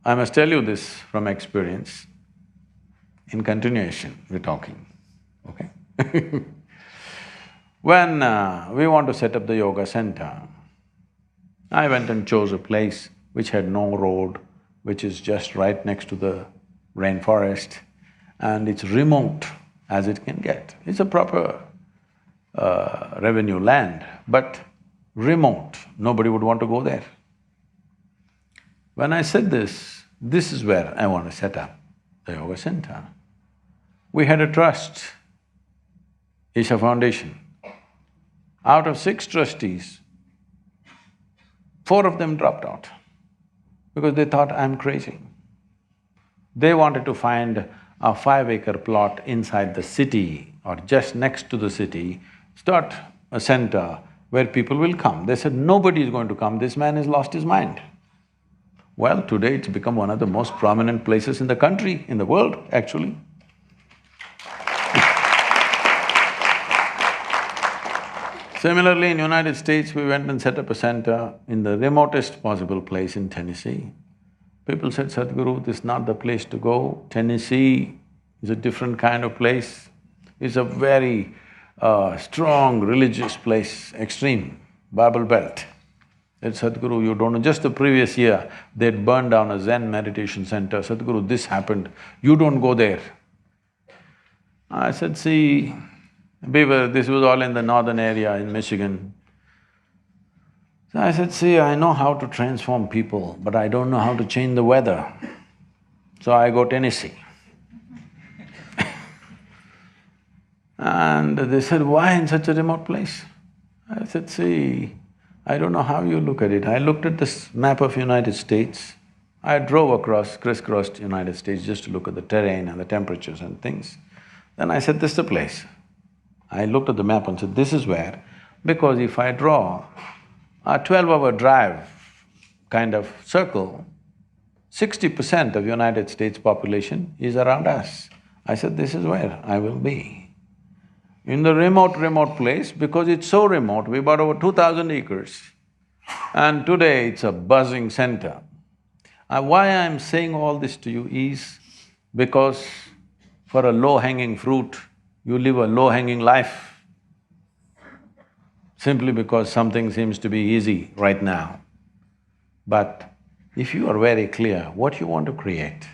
I must tell you this from experience. In continuation, we're talking, okay? When we want to set up the yoga center, I went and chose a place which had no road, which is just right next to the rainforest, and it's remote as it can get. It's a proper revenue land, but remote, nobody would want to go there. When I said this is where I want to set up the yoga center. We had a trust, Isha Foundation. Out of 6 trustees, 4 of them dropped out because they thought I'm crazy. They wanted to find a 5-acre plot inside the city or just next to the city, start a center where people will come. They said, nobody is going to come, this man has lost his mind. Well, today it's become one of the most prominent places in the country, in the world, actually. Similarly, in United States, we went and set up a center in the remotest possible place in Tennessee. People said, Sadhguru, this is not the place to go. Tennessee is a different kind of place. It's a very strong religious place, extreme, Bible Belt. Said, Sadhguru, you don't know, just the previous year, they'd burned down a Zen meditation center. Sadhguru, this happened, you don't go there. I said, see, this was all in the northern area in Michigan. So I said, see, I know how to transform people, but I don't know how to change the weather. So I go Tennessee. And they said, why in such a remote place? I said, see, I don't know how you look at it. I looked at this map of United States. I drove across, crisscrossed United States just to look at the terrain and the temperatures and things. Then I said, this is the place. I looked at the map and said, this is where, because if I draw a 12-hour drive kind of circle, 60% of United States population is around us. I said, this is where I will be. In the remote place, because it's so remote, we bought over 2,000 acres and today it's a buzzing center. Why I'm saying all this to you is because for a low-hanging fruit, you live a low-hanging life simply because something seems to be easy right now. But if you are very clear what you want to create,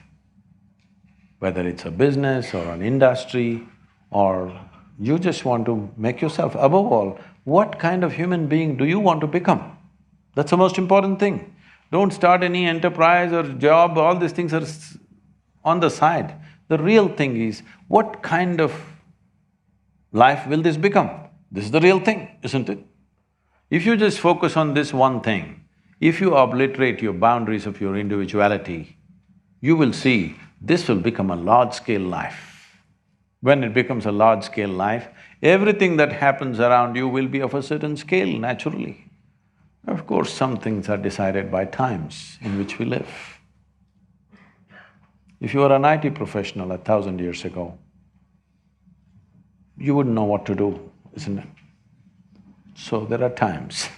whether it's a business or an industry or you just want to make yourself, above all, what kind of human being do you want to become? That's the most important thing. Don't start any enterprise or job, all these things are on the side. The real thing is, what kind of life will this become? This is the real thing, isn't it? If you just focus on this one thing, if you obliterate your boundaries of your individuality, you will see this will become a large-scale life. When it becomes a large-scale life, everything that happens around you will be of a certain scale naturally. Of course, some things are decided by times in which we live. If you were an IT professional 1,000 years ago, you wouldn't know what to do, isn't it? So there are times.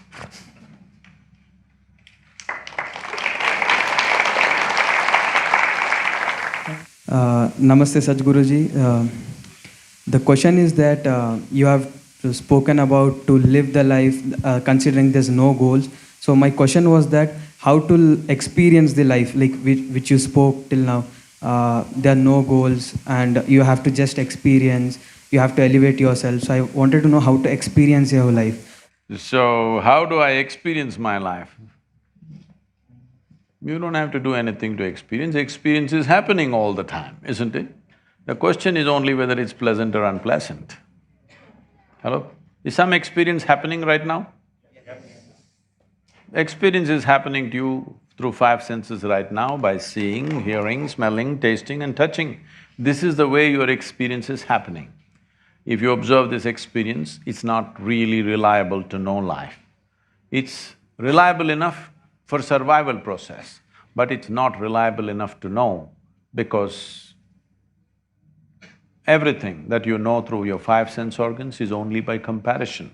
Namaste Sadhguru. The question is that you have spoken about to live the life considering there's no goals. So my question was that how to experience the life like which you spoke till now. There are no goals and you have to just experience, you have to elevate yourself. So I wanted to know how to experience your life. So, how do I experience my life? You don't have to do anything to experience, experience is happening all the time, isn't it? The question is only whether it's pleasant or unpleasant. Hello? Is some experience happening right now? Experience is happening to you through five senses right now by seeing, hearing, smelling, tasting and touching. This is the way your experience is happening. If you observe this experience, it's not really reliable to know life. It's reliable enough for survival process, but it's not reliable enough to know because everything that you know through your five sense organs is only by comparison.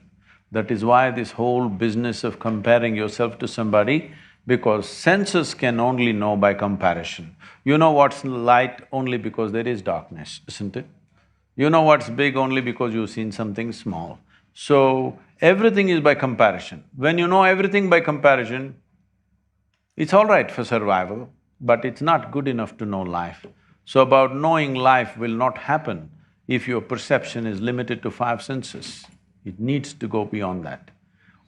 That is why this whole business of comparing yourself to somebody, because senses can only know by comparison. You know what's light only because there is darkness, isn't it? You know what's big only because you've seen something small. So, everything is by comparison. When you know everything by comparison, it's all right for survival, but it's not good enough to know life. So about knowing life will not happen if your perception is limited to five senses. It needs to go beyond that.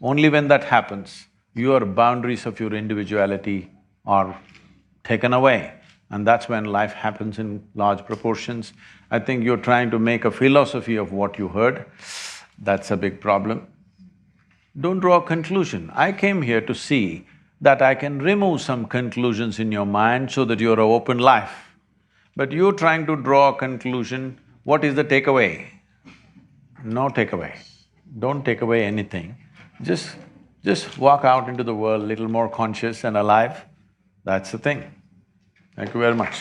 Only when that happens, your boundaries of your individuality are taken away, and that's when life happens in large proportions. I think you're trying to make a philosophy of what you heard, that's a big problem. Don't draw a conclusion. I came here to see that I can remove some conclusions in your mind so that you're an open life. But you're trying to draw a conclusion, what is the takeaway? No takeaway. Don't take away anything. Just walk out into the world little more conscious and alive. That's the thing. Thank you very much.